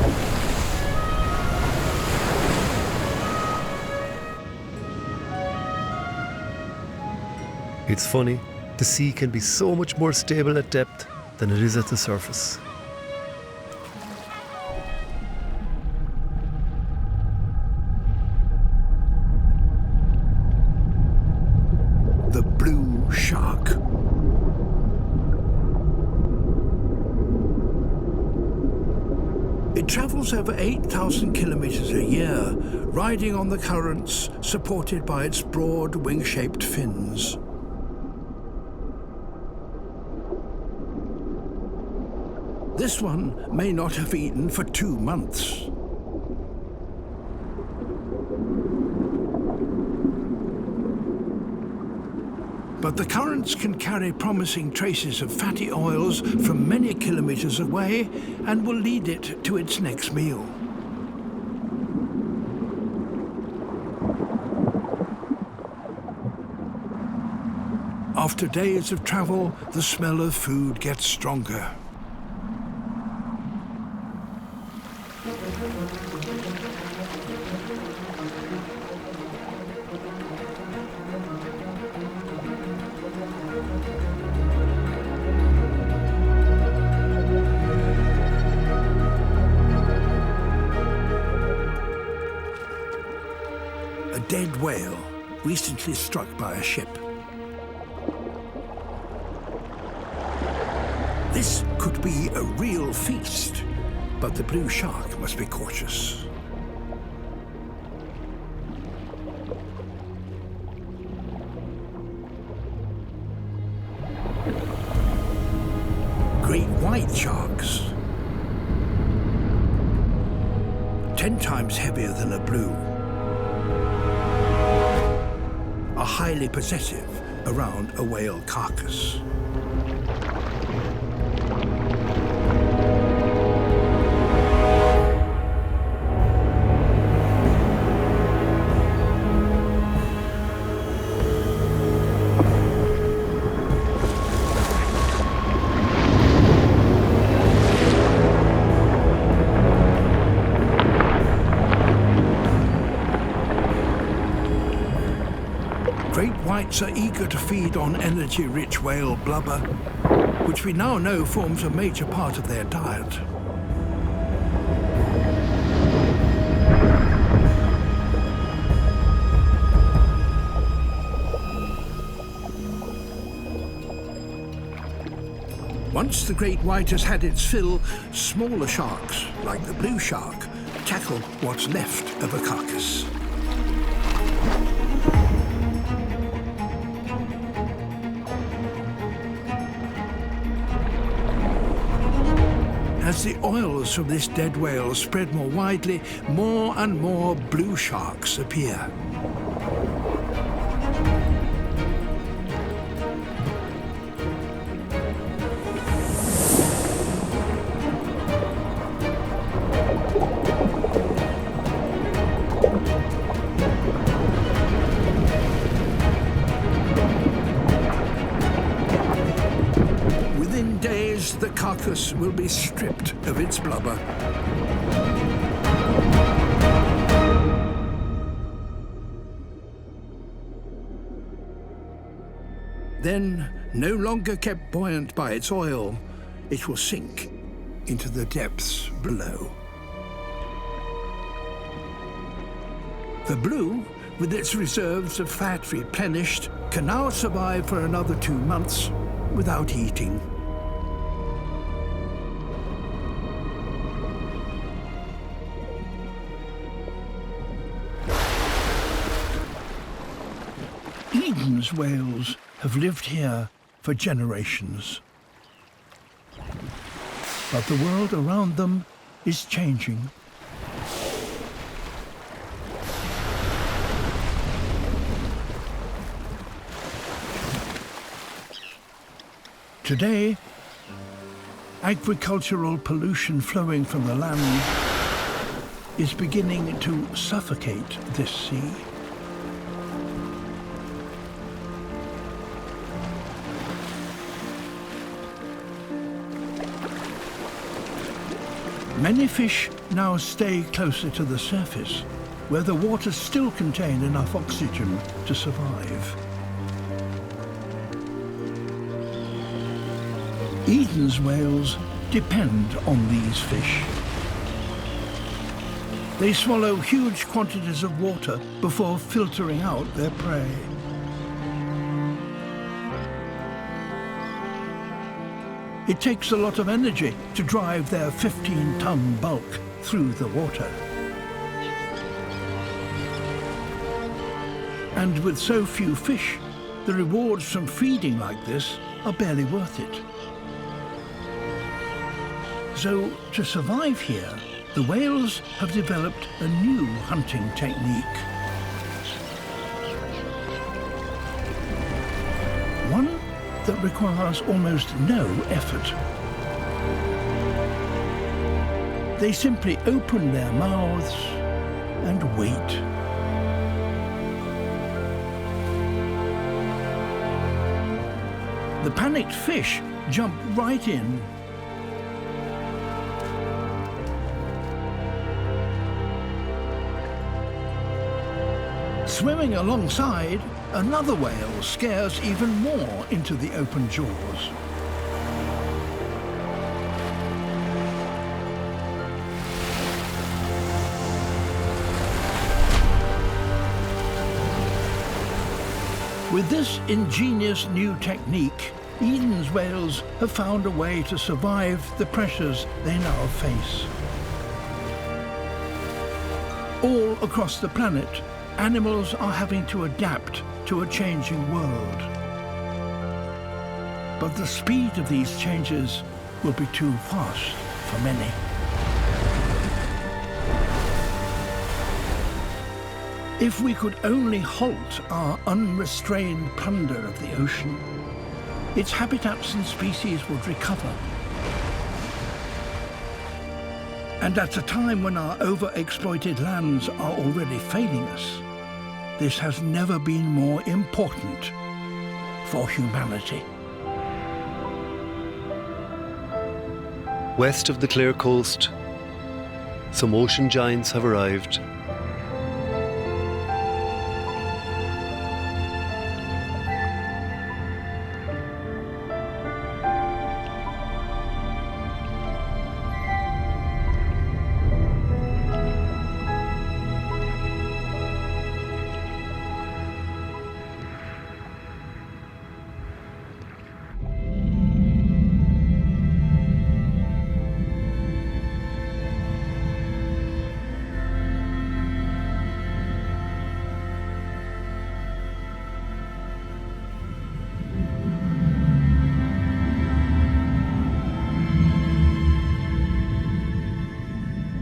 It's funny, the sea can be so much more stable at depth than it is at the surface. shark. It travels over 8,000 kilometers a year, riding on the currents supported by its broad wing-shaped fins. This one may not have eaten for 2 months. But the currents can carry promising traces of fatty oils from many kilometers away and will lead it to its next meal. After days of travel, the smell of food gets stronger. A dead whale, recently struck by a ship. This could be a real feast, but the blue shark must be cautious. Great white sharks, 10 times heavier than a blue, are highly possessive around a whale carcass. Great whites are eager to feed on energy-rich whale blubber, which we now know forms a major part of their diet. Once the great white has had its fill, smaller sharks, like the blue shark, tackle what's left of a carcass. As the oils from this dead whale spread more widely, more and more blue sharks appear. Within days, the carcass will be stripped of its blubber. Then, no longer kept buoyant by its oil, it will sink into the depths below. The blue, with its reserves of fat replenished, can now survive for another 2 months without eating. Eden's whales have lived here for generations. But the world around them is changing. Today, agricultural pollution flowing from the land is beginning to suffocate this sea. Many fish now stay closer to the surface, where the waters still contain enough oxygen to survive. Eden's whales depend on these fish. They swallow huge quantities of water before filtering out their prey. It takes a lot of energy to drive their 15-ton bulk through the water. And with so few fish, the rewards from feeding like this are barely worth it. So, to survive here, the whales have developed a new hunting technique. One that requires almost no effort. They simply open their mouths and wait. The panicked fish jump right in. Swimming alongside, another whale scares even more into the open jaws. With this ingenious new technique, Eden's whales have found a way to survive the pressures they now face. All across the planet, animals are having to adapt to a changing world. But the speed of these changes will be too fast for many. If we could only halt our unrestrained plunder of the ocean, its habitats and species would recover. And at a time when our overexploited lands are already failing us, this has never been more important for humanity. West of the Clare coast, some ocean giants have arrived.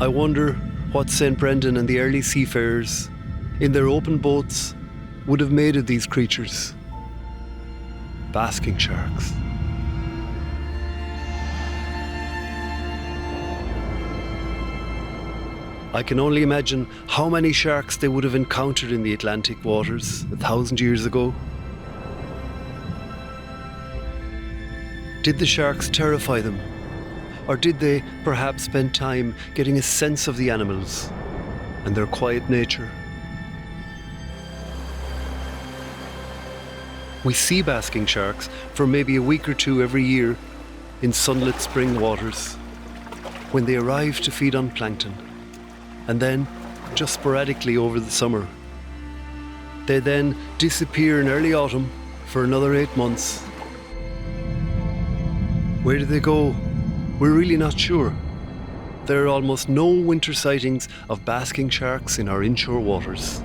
I wonder what St. Brendan and the early seafarers, in their open boats, would have made of these creatures. Basking sharks. I can only imagine how many sharks they would have encountered in the Atlantic waters 1,000 years ago. Did the sharks terrify them? Or did they perhaps spend time getting a sense of the animals and their quiet nature? We see basking sharks for maybe a week or two every year in sunlit spring waters, when they arrive to feed on plankton, and then just sporadically over the summer. They then disappear in early autumn for another 8 months. Where do they go? We're really not sure. There are almost no winter sightings of basking sharks in our inshore waters.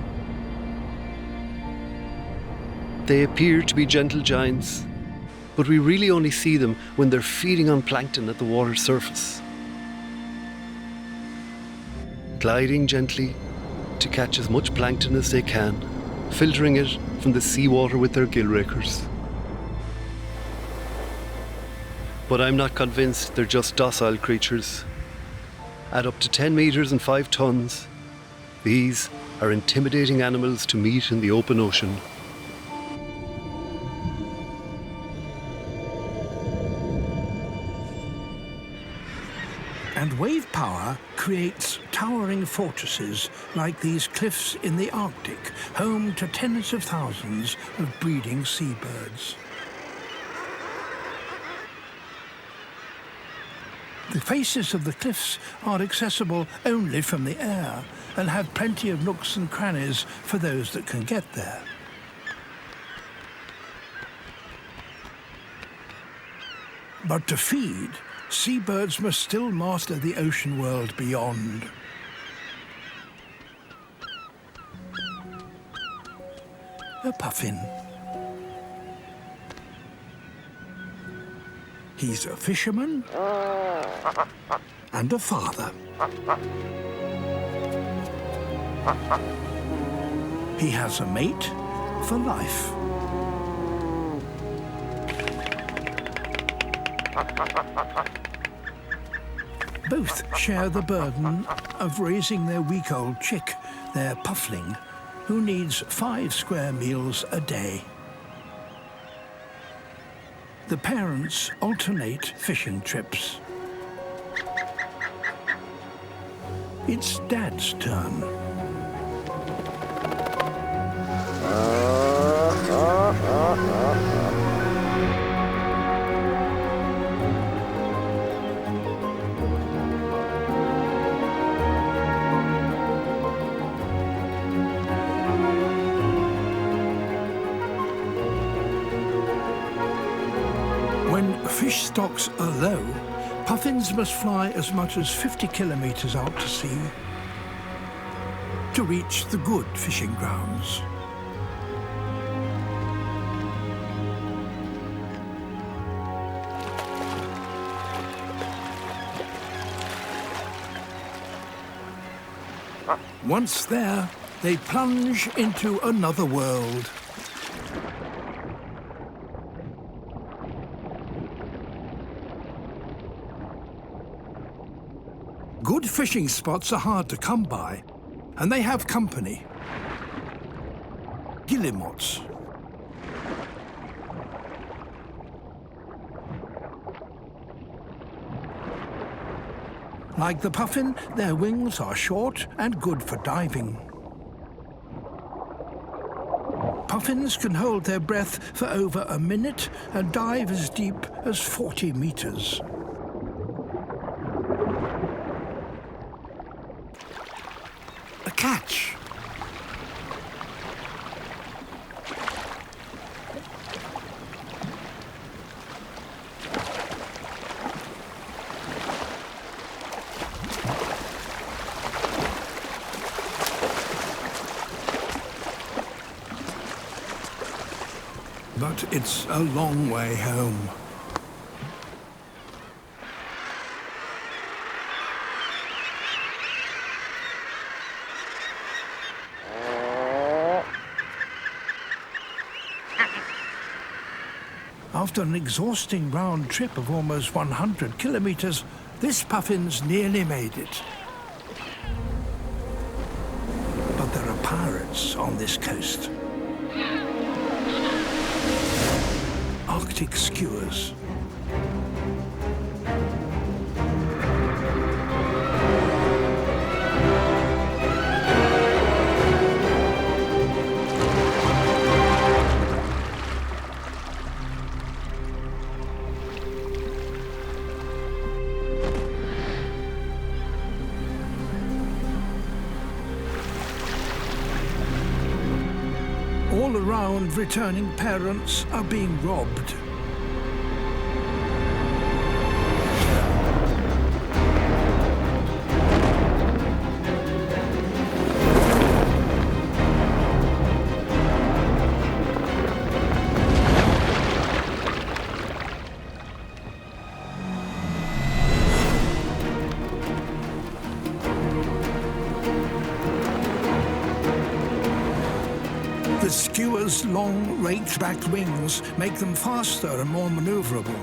They appear to be gentle giants, but we really only see them when they're feeding on plankton at the water's surface, gliding gently to catch as much plankton as they can, filtering it from the seawater with their gill rakers. But I'm not convinced they're just docile creatures. At up to 10 meters and 5 tons, these are intimidating animals to meet in the open ocean. And wave power creates towering fortresses like these cliffs in the Arctic, home to tens of thousands of breeding seabirds. The faces of the cliffs are accessible only from the air and have plenty of nooks and crannies for those that can get there. But to feed, seabirds must still master the ocean world beyond. A puffin. He's a fisherman and a father. He has a mate for life. Both share the burden of raising their week-old chick, their puffling, who needs 5 square meals a day. The parents alternate fishing trips. It's Dad's turn. When fish stocks are low, puffins must fly as much as 50 kilometers out to sea to reach the good fishing grounds. Once there, they plunge into another world. Good fishing spots are hard to come by, and they have company. Guillemots. Like the puffin, their wings are short and good for diving. Puffins can hold their breath for over a minute and dive as deep as 40 meters. A catch. But it's a long way home. After an exhausting round trip of almost 100 kilometers, this puffin's nearly made it. But there are pirates on this coast. Arctic skuas. All around, returning parents are being robbed. The skuas' long, raked-back wings make them faster and more maneuverable.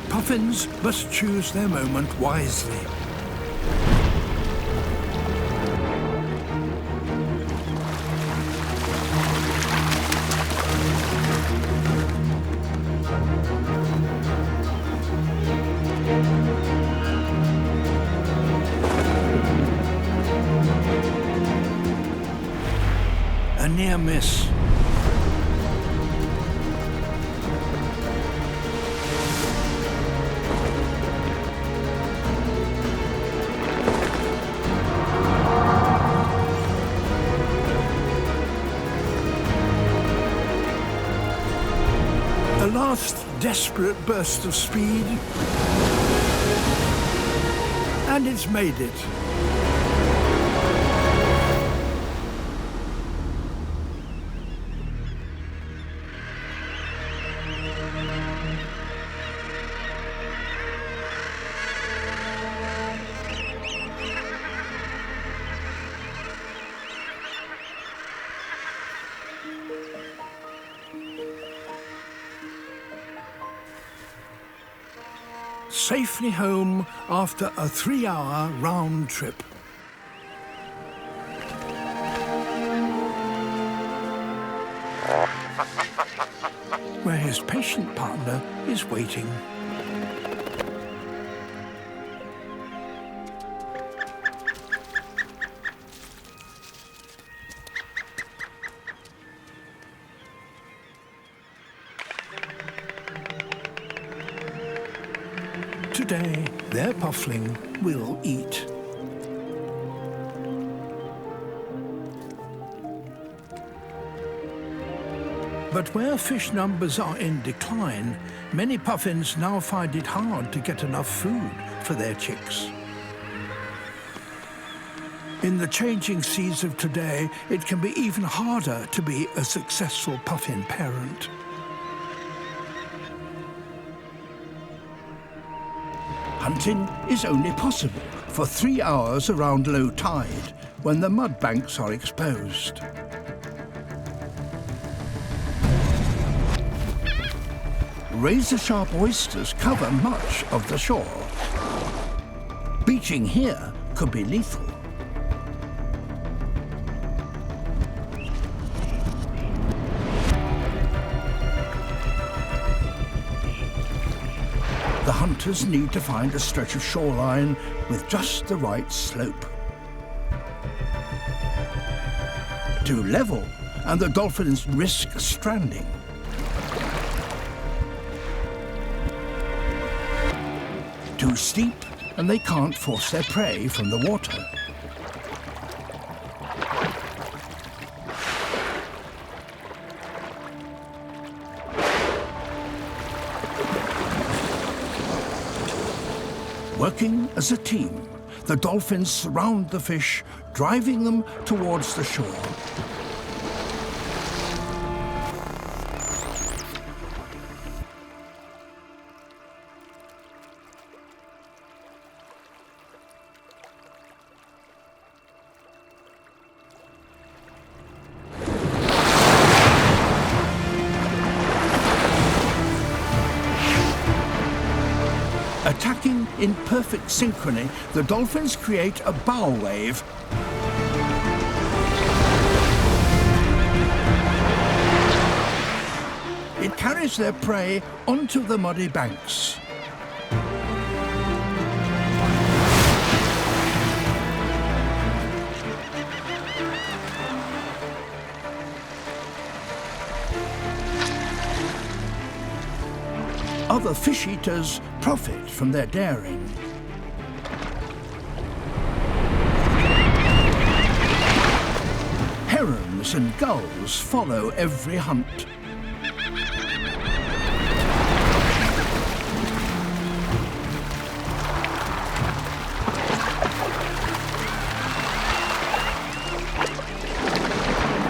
Puffins must choose their moment wisely. near miss. A last desperate burst of speed, and it's made it. Safely home after a 3-hour round trip. Where his patient partner is waiting. Today, their puffling will eat. But where fish numbers are in decline, many puffins now find it hard to get enough food for their chicks. In the changing seas of today, it can be even harder to be a successful puffin parent. Hunting is only possible for 3 hours around low tide, when the mud banks are exposed. Razor-sharp oysters cover much of the shore. Beaching here could be lethal. The hunters need to find a stretch of shoreline with just the right slope. Too level, and the dolphins risk stranding. Too steep, and they can't force their prey from the water. Working as a team, the dolphins surround the fish, driving them towards the shore. Attacking in perfect synchrony, the dolphins create a bow wave. It carries their prey onto the muddy banks. Other fish eaters profit from their daring. Herons and gulls follow every hunt.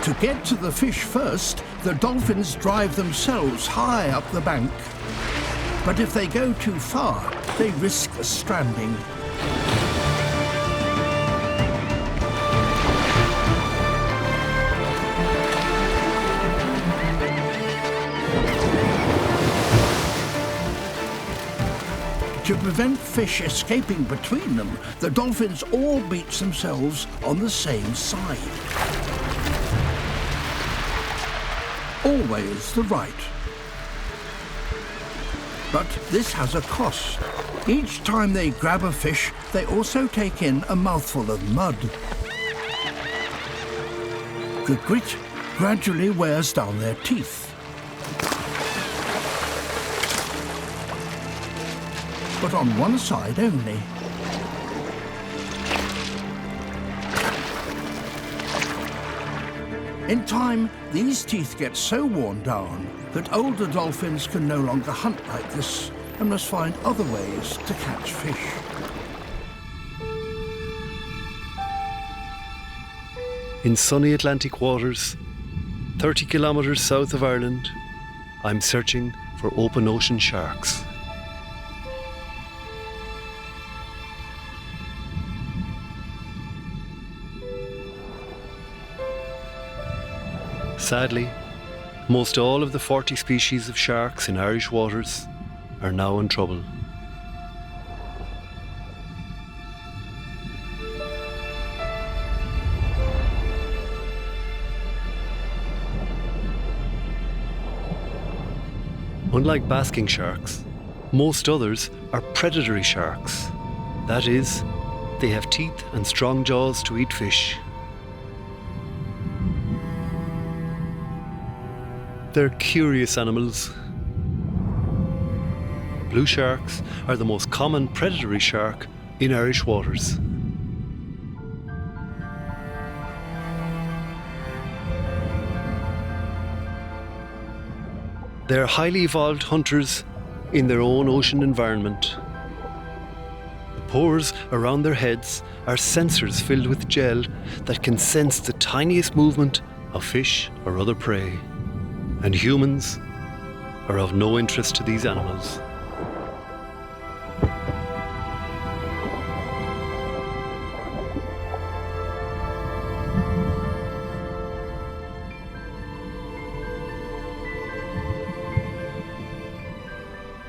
To get to the fish first, the dolphins drive themselves high up the bank. But if they go too far, they risk stranding. To prevent fish escaping between them, the dolphins all beach themselves on the same side. Always the right. But this has a cost. Each time they grab a fish, they also take in a mouthful of mud. The grit gradually wears down their teeth. But on one side only. In time, these teeth get so worn down that older dolphins can no longer hunt like this and must find other ways to catch fish. In sunny Atlantic waters, 30 kilometres south of Ireland, I'm searching for open ocean sharks. Sadly, most all of the 40 species of sharks in Irish waters are now in trouble. Unlike basking sharks, most others are predatory sharks. That is, they have teeth and strong jaws to eat fish. They're curious animals. Blue sharks are the most common predatory shark in Irish waters. They're highly evolved hunters in their own ocean environment. The pores around their heads are sensors filled with gel that can sense the tiniest movement of fish or other prey. And humans are of no interest to these animals.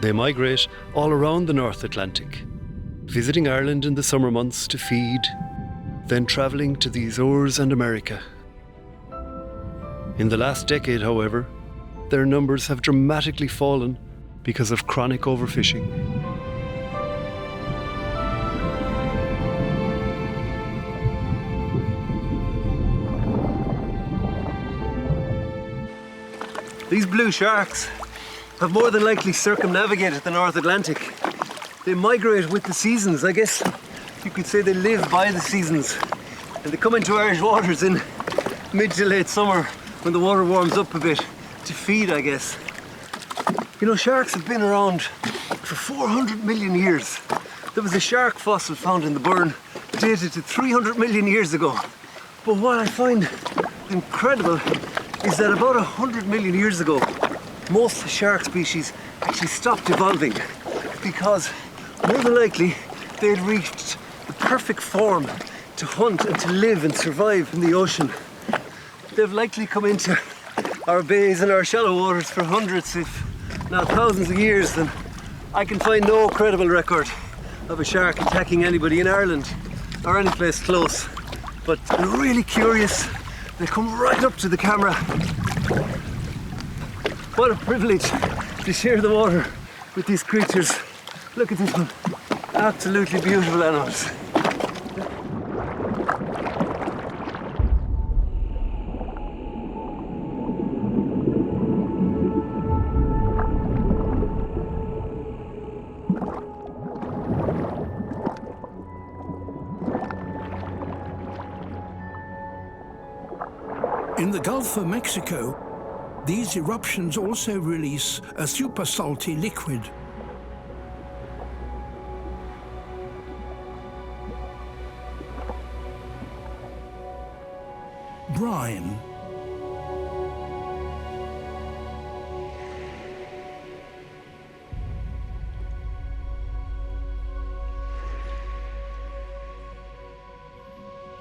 They migrate all around the North Atlantic, visiting Ireland in the summer months to feed, then travelling to the Azores and America. In the last decade, however, their numbers have dramatically fallen because of chronic overfishing. These blue sharks have more than likely circumnavigated the North Atlantic. They migrate with the seasons. I guess you could say they live by the seasons. And they come into Irish waters in mid to late summer when the water warms up a bit to feed, I guess. You know, sharks have been around for 400 million years. There was a shark fossil found in the Burn dated to 300 million years ago. But what I find incredible is that about 100 million years ago, most shark species actually stopped evolving because more than likely they had reached the perfect form to hunt and to live and survive in the ocean. They've likely come into our bays and our shallow waters for hundreds, if not thousands of years, and I can find no credible record of a shark attacking anybody in Ireland or any place close. But they're really curious. They come right up to the camera. What a privilege to share the water with these creatures. Look at this one. Absolutely beautiful animals. In the Gulf of Mexico, these eruptions also release a super salty liquid. Brine.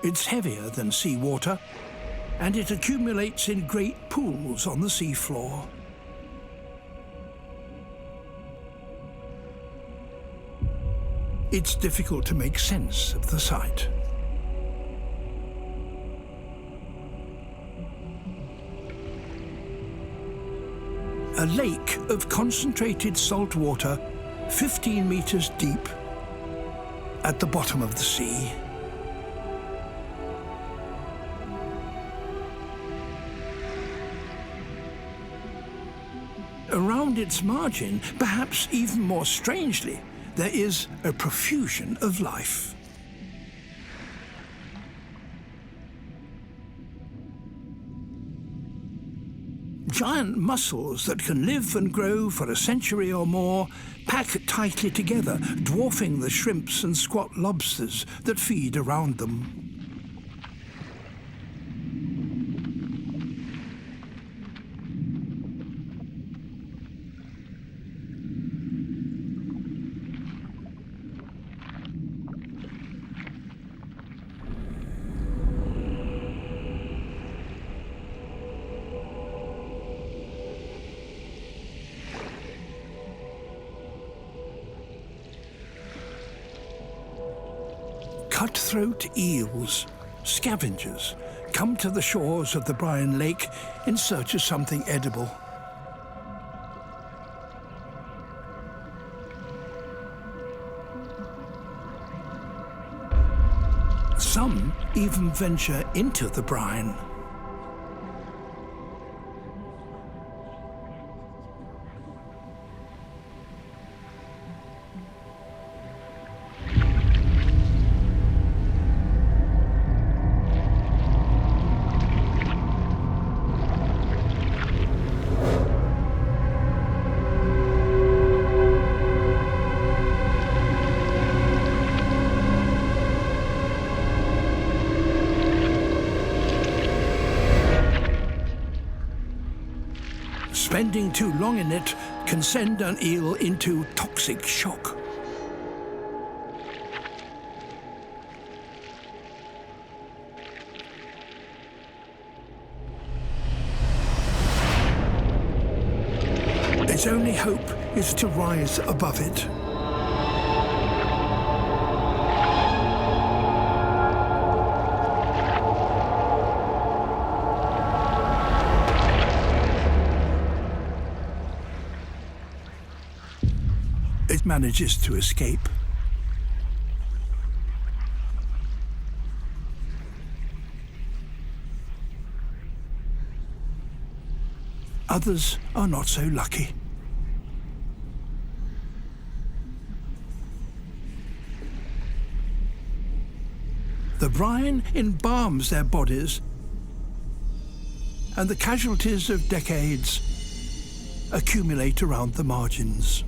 It's heavier than seawater, and it accumulates in great pools on the seafloor. It's difficult to make sense of the sight. A lake of concentrated salt water, 15 meters deep, at the bottom of the sea. around its margin, perhaps even more strangely, there is a profusion of life. Giant mussels that can live and grow for a century or more pack tightly together, dwarfing the shrimps and squat lobsters that feed around them. Cutthroat eels, scavengers, come to the shores of the brine lake in search of something edible. Some even venture into the brine. Spending too long in it can send an eel into toxic shock. Its only hope is to rise above it. It manages to escape. Others are not so lucky. The brine embalms their bodies, and the casualties of decades accumulate around the margins.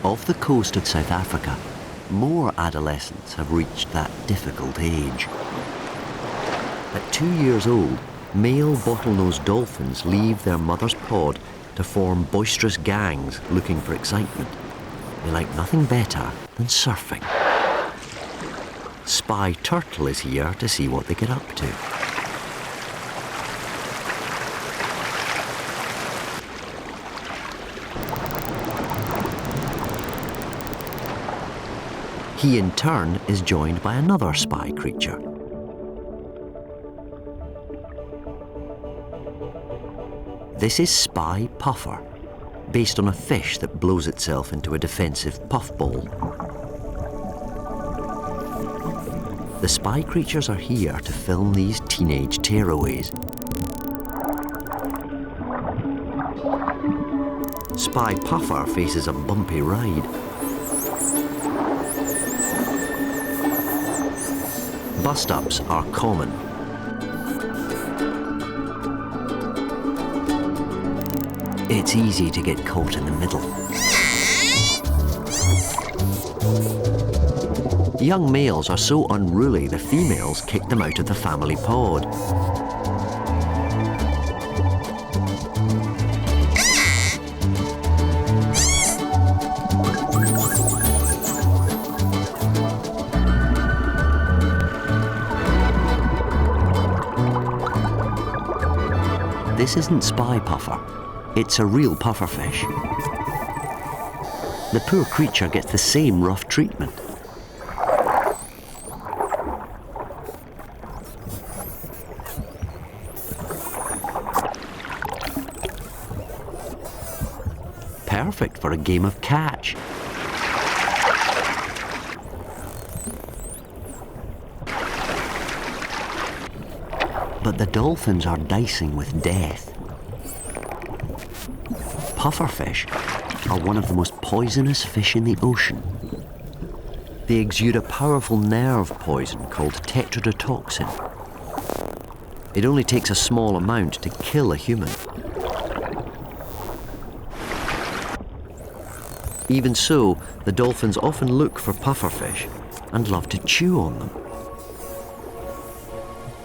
Off the coast of South Africa, more adolescents have reached that difficult age. At 2 years old, male bottlenose dolphins leave their mother's pod to form boisterous gangs looking for excitement. They like nothing better than surfing. Spy turtle is here to see what they get up to. He in turn is joined by another spy creature. This is spy puffer, based on a fish that blows itself into a defensive puffball. The spy creatures are here to film these teenage tearaways. Spy puffer faces a bumpy ride. Bust-ups are common. It's easy to get caught in the middle. Young males are so unruly the females kick them out of the family pod. This isn't spy puffer. It's a real pufferfish. The poor creature gets the same rough treatment. Perfect for a game of catch. But the dolphins are dicing with death. Pufferfish are one of the most poisonous fish in the ocean. They exude a powerful nerve poison called tetrodotoxin. It only takes a small amount to kill a human. Even so, the dolphins often look for pufferfish and love to chew on them.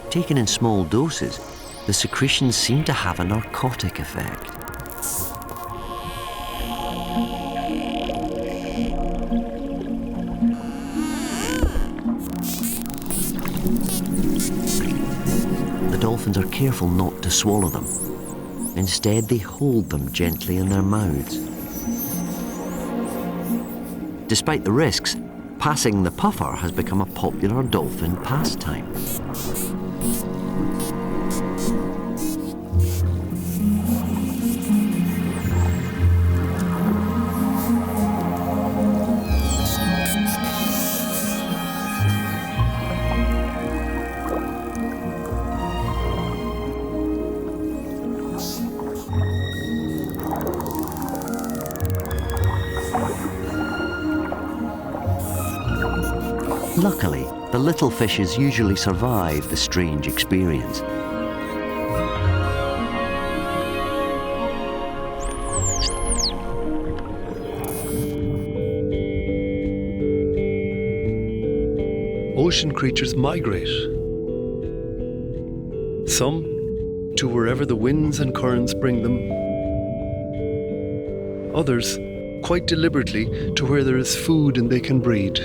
Taken in small doses, the secretions seem to have a narcotic effect. The dolphins are careful not to swallow them. Instead, they hold them gently in their mouths. Despite the risks, passing the puffer has become a popular dolphin pastime. Luckily, the little fishes usually survive the strange experience. Ocean creatures migrate. Some to wherever the winds and currents bring them. Others, quite deliberately, to where there is food and they can breed.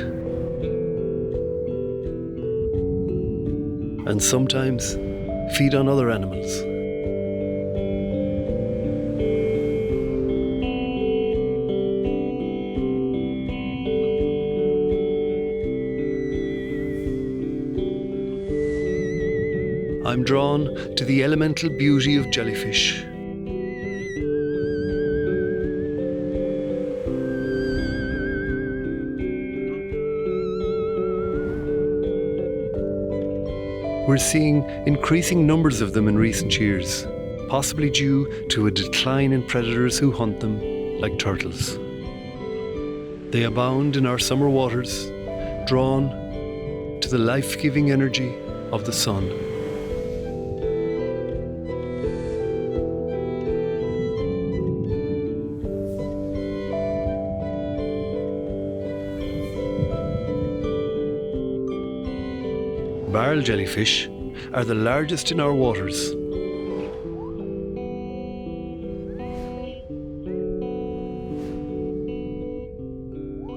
And sometimes feed on other animals. I'm drawn to the elemental beauty of jellyfish. We're seeing increasing numbers of them in recent years, possibly due to a decline in predators who hunt them, like turtles. They abound in our summer waters, drawn to the life-giving energy of the sun. Barrel jellyfish are the largest in our waters.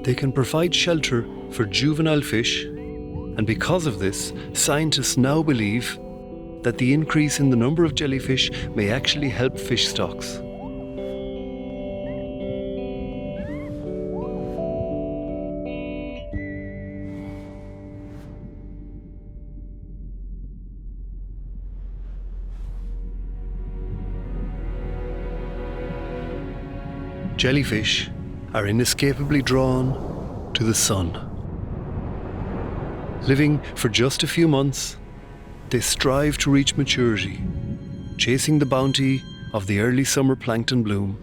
They can provide shelter for juvenile fish, and because of this, scientists now believe that the increase in the number of jellyfish may actually help fish stocks. Jellyfish are inescapably drawn to the sun. Living for just a few months, they strive to reach maturity, chasing the bounty of the early summer plankton bloom.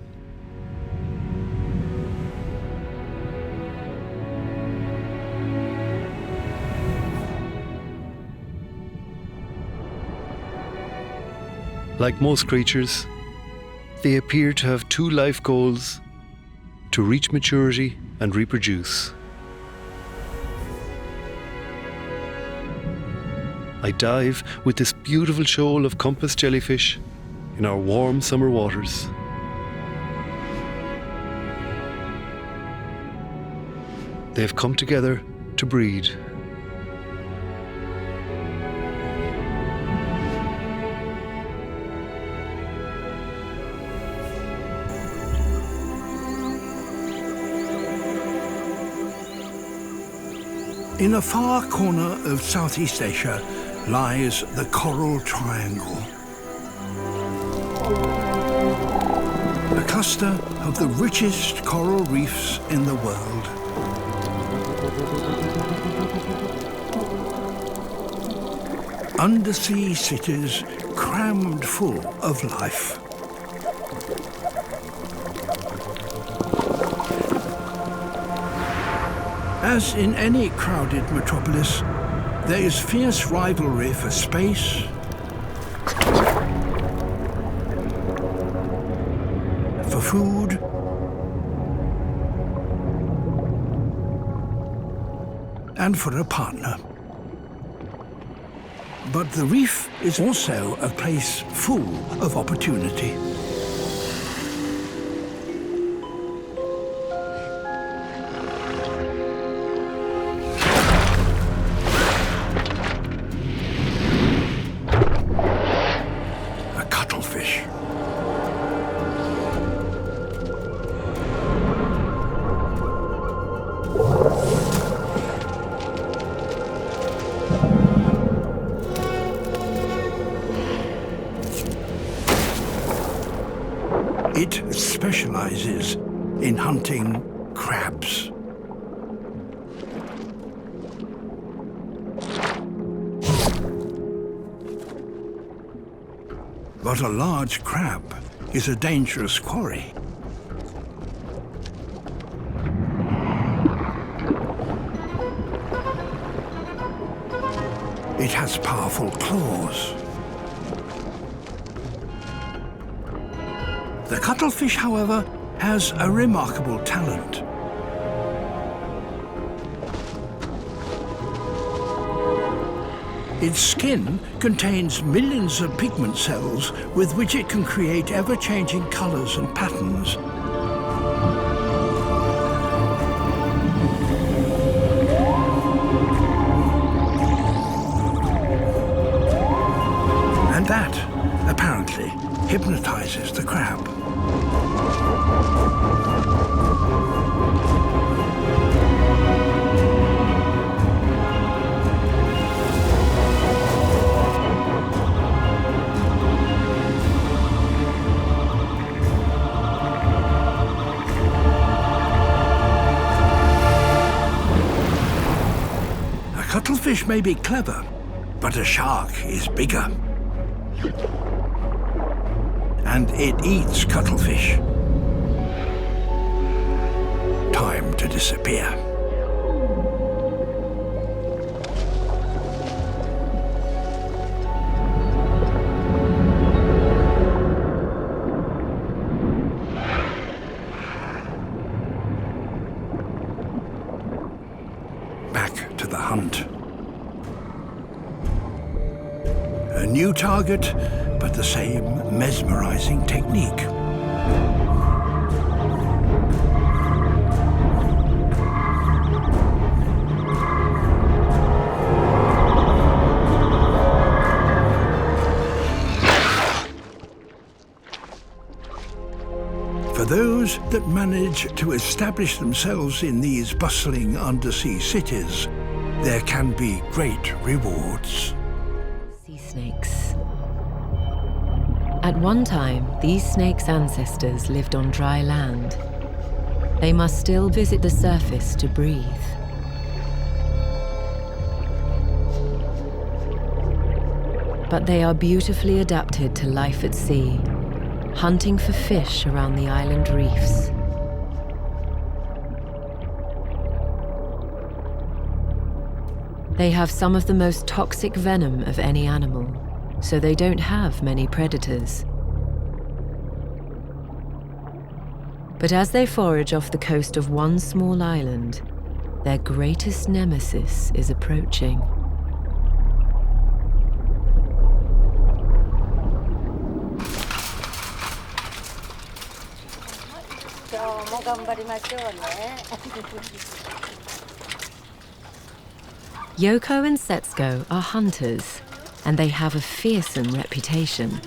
Like most creatures, they appear to have two life goals: to reach maturity and reproduce. I dive with this beautiful shoal of compass jellyfish in our warm summer waters. They have come together to breed. In a far corner of Southeast Asia lies the Coral Triangle. A cluster of the richest coral reefs in the world. undersea cities crammed full of life. As in any crowded metropolis, there is fierce rivalry for space, for food, and for a partner. But the reef is also a place full of opportunity. A cuttlefish. It specializes in hunting crabs. But a large crab is a dangerous quarry. It has powerful claws. The cuttlefish, however, has a remarkable talent. Its skin contains millions of pigment cells with which it can create ever-changing colors and patterns. And that, apparently, hypnotizes the crab. A cuttlefish may be clever, but a shark is bigger. And it eats cuttlefish. Time to disappear. Back to the hunt. A new target, but the same mesmerizing technique. For those that manage to establish themselves in these bustling undersea cities, there can be great rewards. Sea snakes. At one time, these snakes' ancestors lived on dry land. They must still visit the surface to breathe. But they are beautifully adapted to life at sea, hunting for fish around the island reefs. They have some of the most toxic venom of any animal, so they don't have many predators. But as they forage off the coast of one small island, their greatest nemesis is approaching. Yoko and Setsuko are hunters, and they have a fearsome reputation.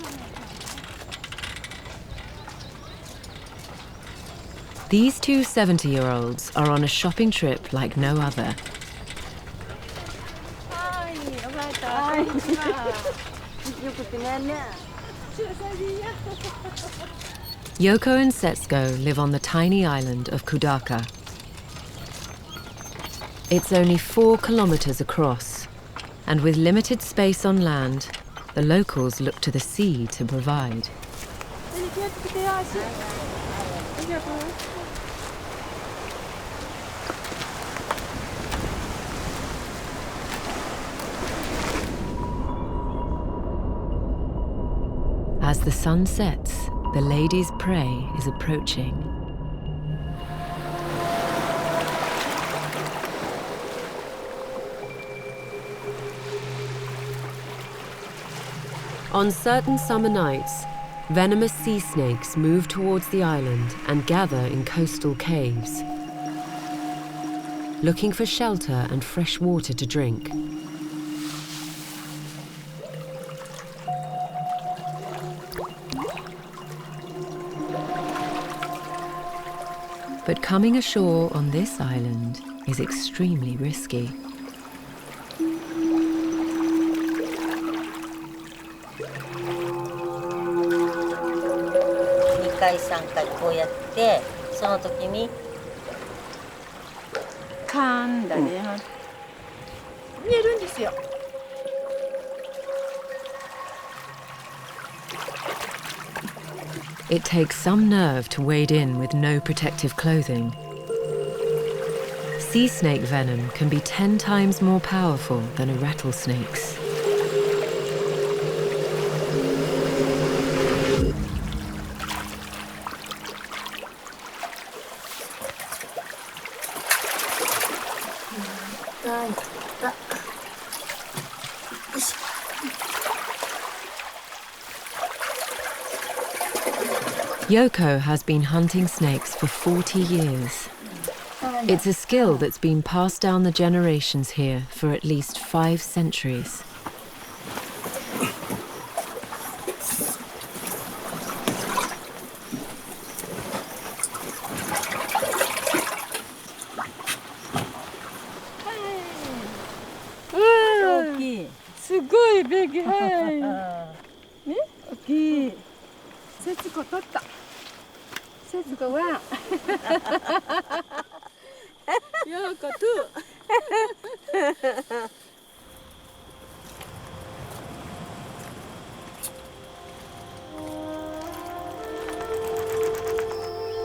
These two 70-year-olds are on a shopping trip like no other. Yoko and Setsuko live on the tiny island of Kudaka. It's only 4 kilometers across, And with limited space on land, the locals look to the sea to provide. As the sun sets, the lady's prey is approaching. On certain summer nights, venomous sea snakes move towards the island and gather in coastal caves, looking for shelter and fresh water to drink. But coming ashore on this island is extremely risky. 2回3回こうやってその時にカーンだね、見えるんですよ。 It takes some nerve to wade in with no protective clothing. Sea snake venom can be 10 times more powerful than a rattlesnake's. Yoko has been hunting snakes for 40 years. It's a skill that's been passed down the generations here for at least 5 centuries.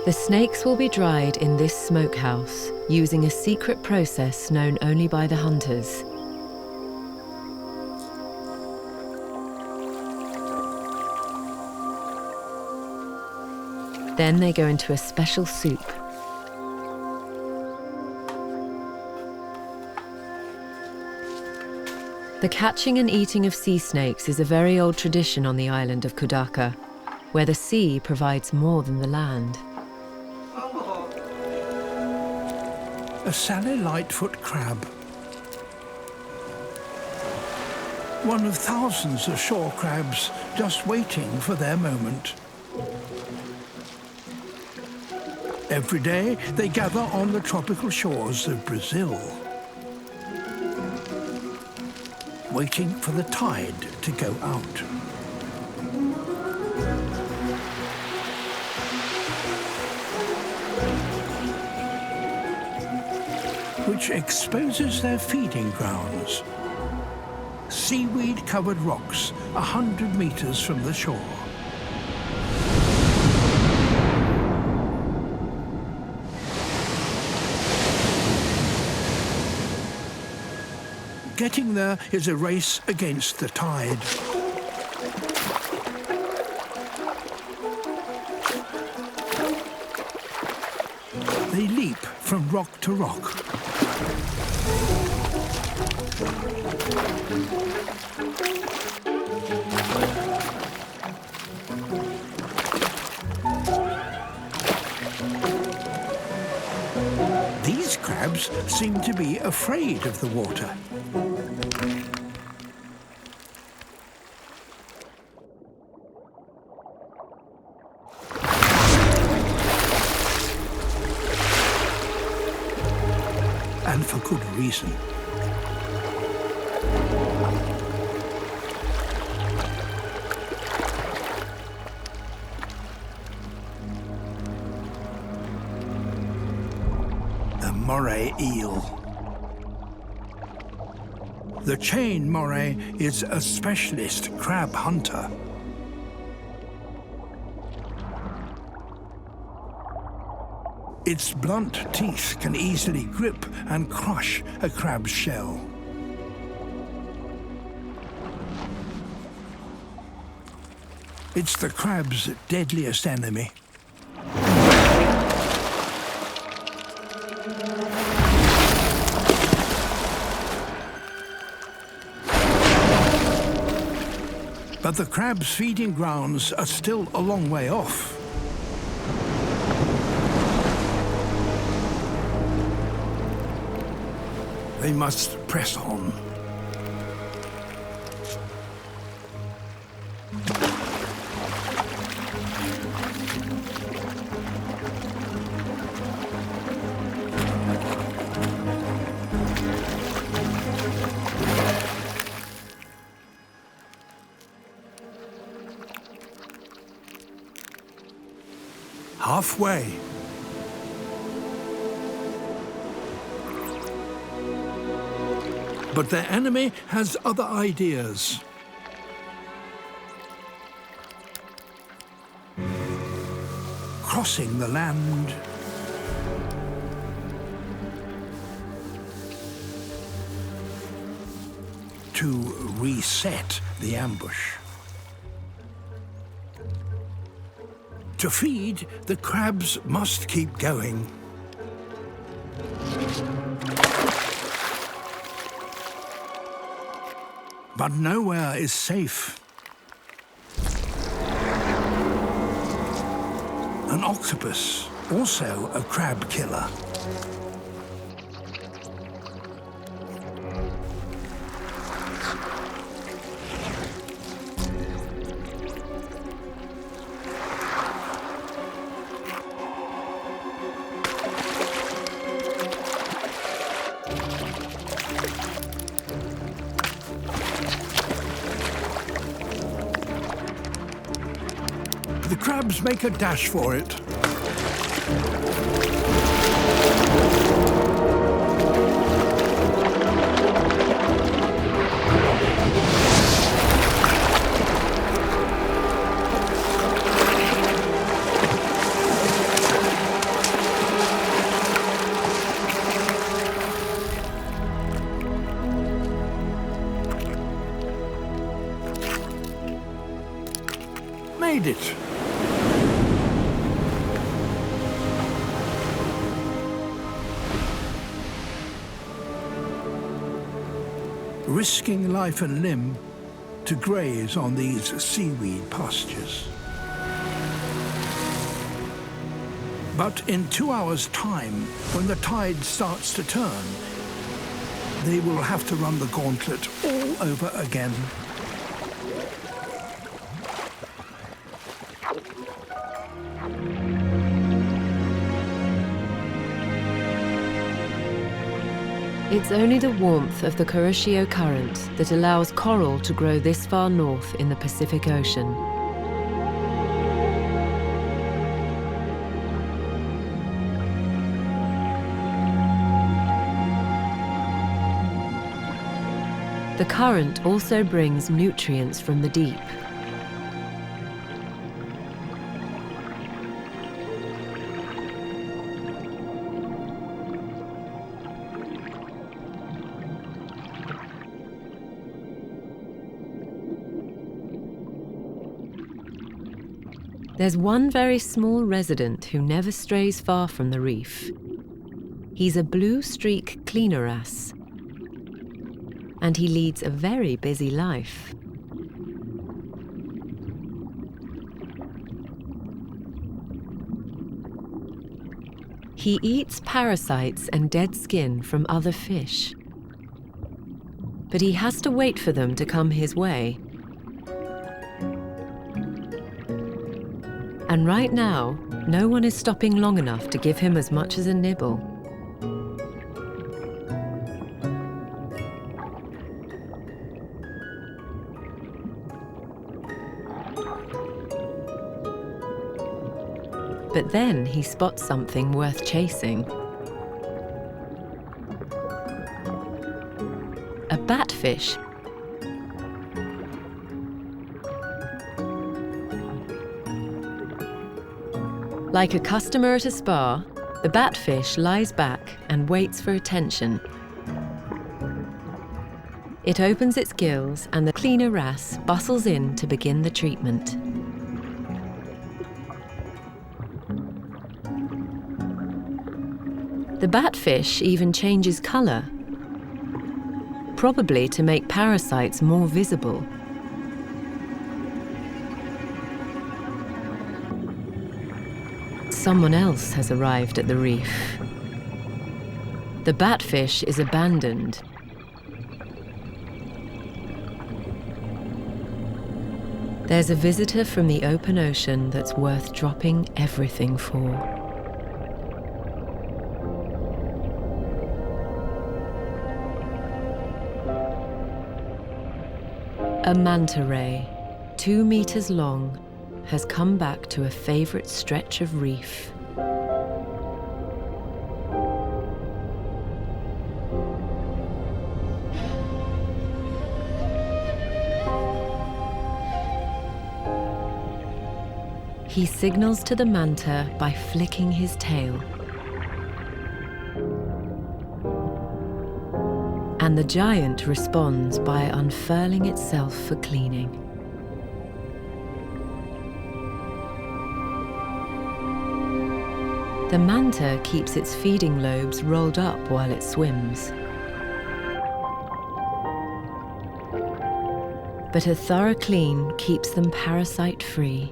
The snakes will be dried in this smokehouse using a secret process known only by the hunters. Then they go into a special soup. The catching and eating of sea snakes is a very old tradition on the island of Kudaka, where the sea provides more than the land. A Sally Lightfoot crab. One of thousands of shore crabs just waiting for their moment. Every day they gather on the tropical shores of Brazil, waiting for the tide to go out. Which exposes their feeding grounds. Seaweed-covered rocks 100 meters from the shore. Getting there is a race against the tide. They leap from rock to rock. These crabs seem to be afraid of the water. And for good reason. The moray eel. The chain moray is a specialist crab hunter. Its blunt teeth can easily grip and crush a crab's shell. It's the crab's deadliest enemy. But the crab's feeding grounds are still a long way off. They must press on. Halfway. But their enemy has other ideas. Crossing the land. To reset the ambush. To feed, the crabs must keep going. But nowhere is safe. An octopus, also a crab killer. The crabs make a dash for it. Made it. Risking life and limb to graze on these seaweed pastures. But in 2 hours' time, when the tide starts to turn, they will have to run the gauntlet all over again. It's only the warmth of the Kuroshio Current that allows coral to grow this far north in the Pacific Ocean. The current also brings nutrients from the deep. There's one very small resident who never strays far from the reef. He's a blue streak cleaner wrasse, and he leads a very busy life. He eats parasites and dead skin from other fish, but he has to wait for them to come his way. And right now, no one is stopping long enough to give him as much as a nibble. But then he spots something worth chasing. A batfish. Like a customer at a spa, the batfish lies back and waits for attention. It opens its gills and the cleaner wrasse bustles in to begin the treatment. The batfish even changes colour, probably to make parasites more visible. Someone else has arrived at the reef. The batfish is abandoned. There's a visitor from the open ocean that's worth dropping everything for. A manta ray, 2 meters long, has come back to a favourite stretch of reef. He signals to the manta by flicking his tail. And the giant responds by unfurling itself for cleaning. The manta keeps its feeding lobes rolled up while it swims. But a thorough clean keeps them parasite-free.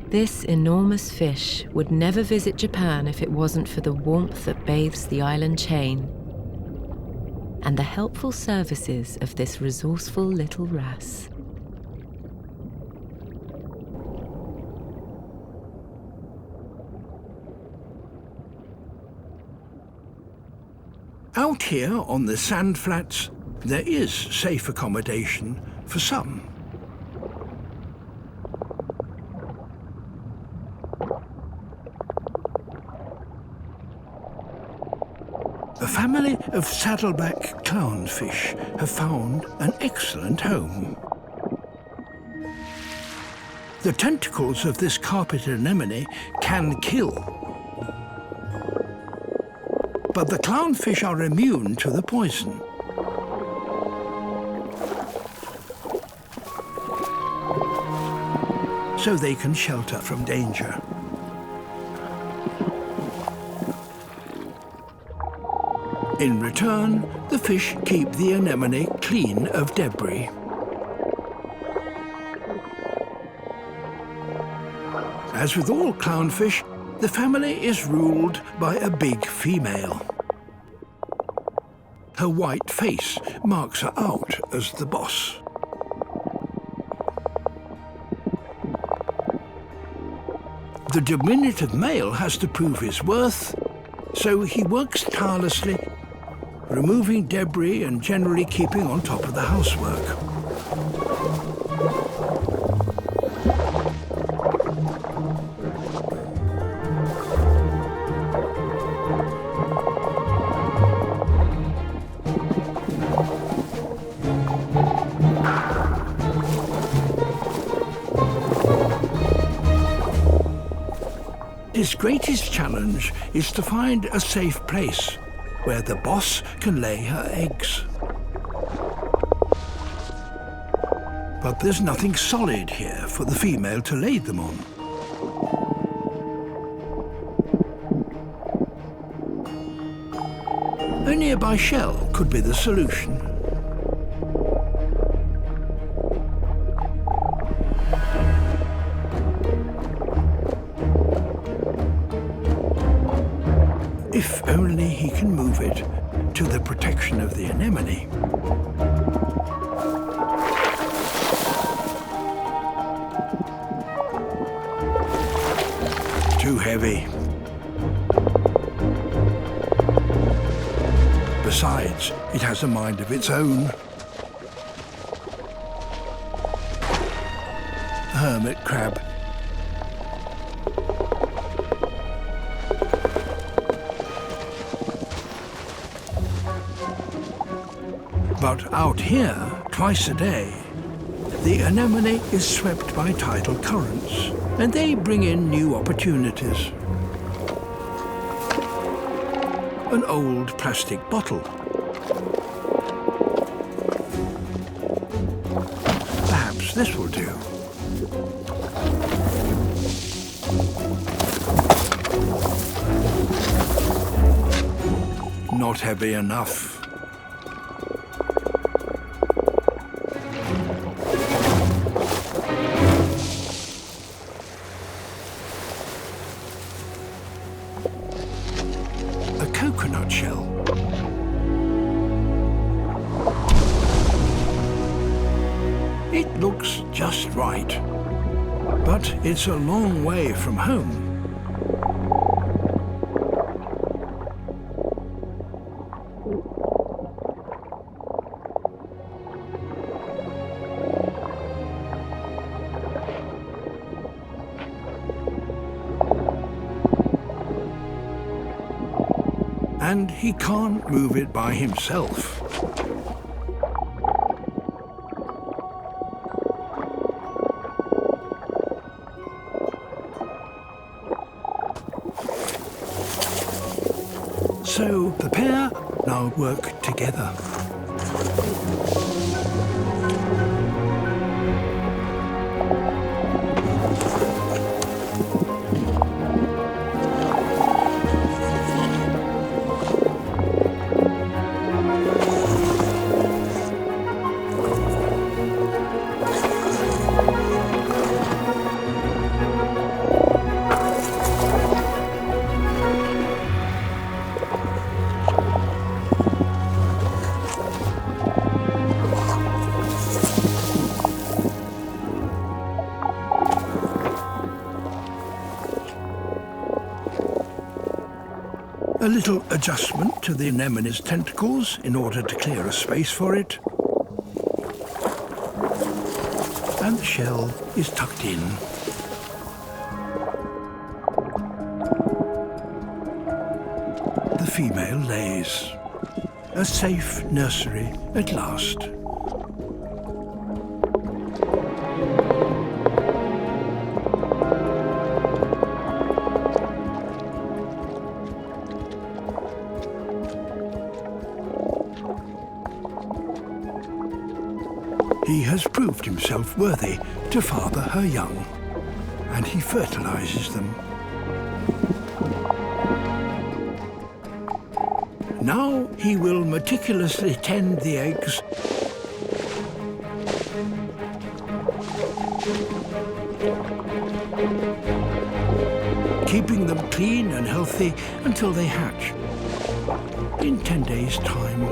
This enormous fish would never visit Japan if it wasn't for the warmth that bathes the island chain and the helpful services of this resourceful little wrasse. Out here on the sand flats, there is safe accommodation for some. A family of saddleback clownfish have found an excellent home. The tentacles of this carpet anemone can kill, but the clownfish are immune to the poison. So they can shelter from danger. In return, the fish keep the anemone clean of debris. As with all clownfish, the family is ruled by a big female. Her white face marks her out as the boss. The diminutive male has to prove his worth, so he works tirelessly, removing debris and generally keeping on top of the housework. His greatest challenge is to find a safe place where the boss can lay her eggs. But there's nothing solid here for the female to lay them on. A nearby shell could be the solution. If only he can move it to the protection of the anemone. Too heavy. Besides, it has a mind of its own. Hermit crab. But out here, twice a day, the anemone is swept by tidal currents, and they bring in new opportunities. An old plastic bottle. Perhaps this will do. Not heavy enough. Coconut shell. It looks just right, but it's a long way from home. And he can't move it by himself. So the pair now work together. A little adjustment to the anemone's tentacles in order to clear a space for it. And the shell is tucked in. The female lays. A safe nursery at last. He has proved himself worthy to father her young, and he fertilizes them. Now he will meticulously tend the eggs, keeping them clean and healthy until they hatch in 10 days' time.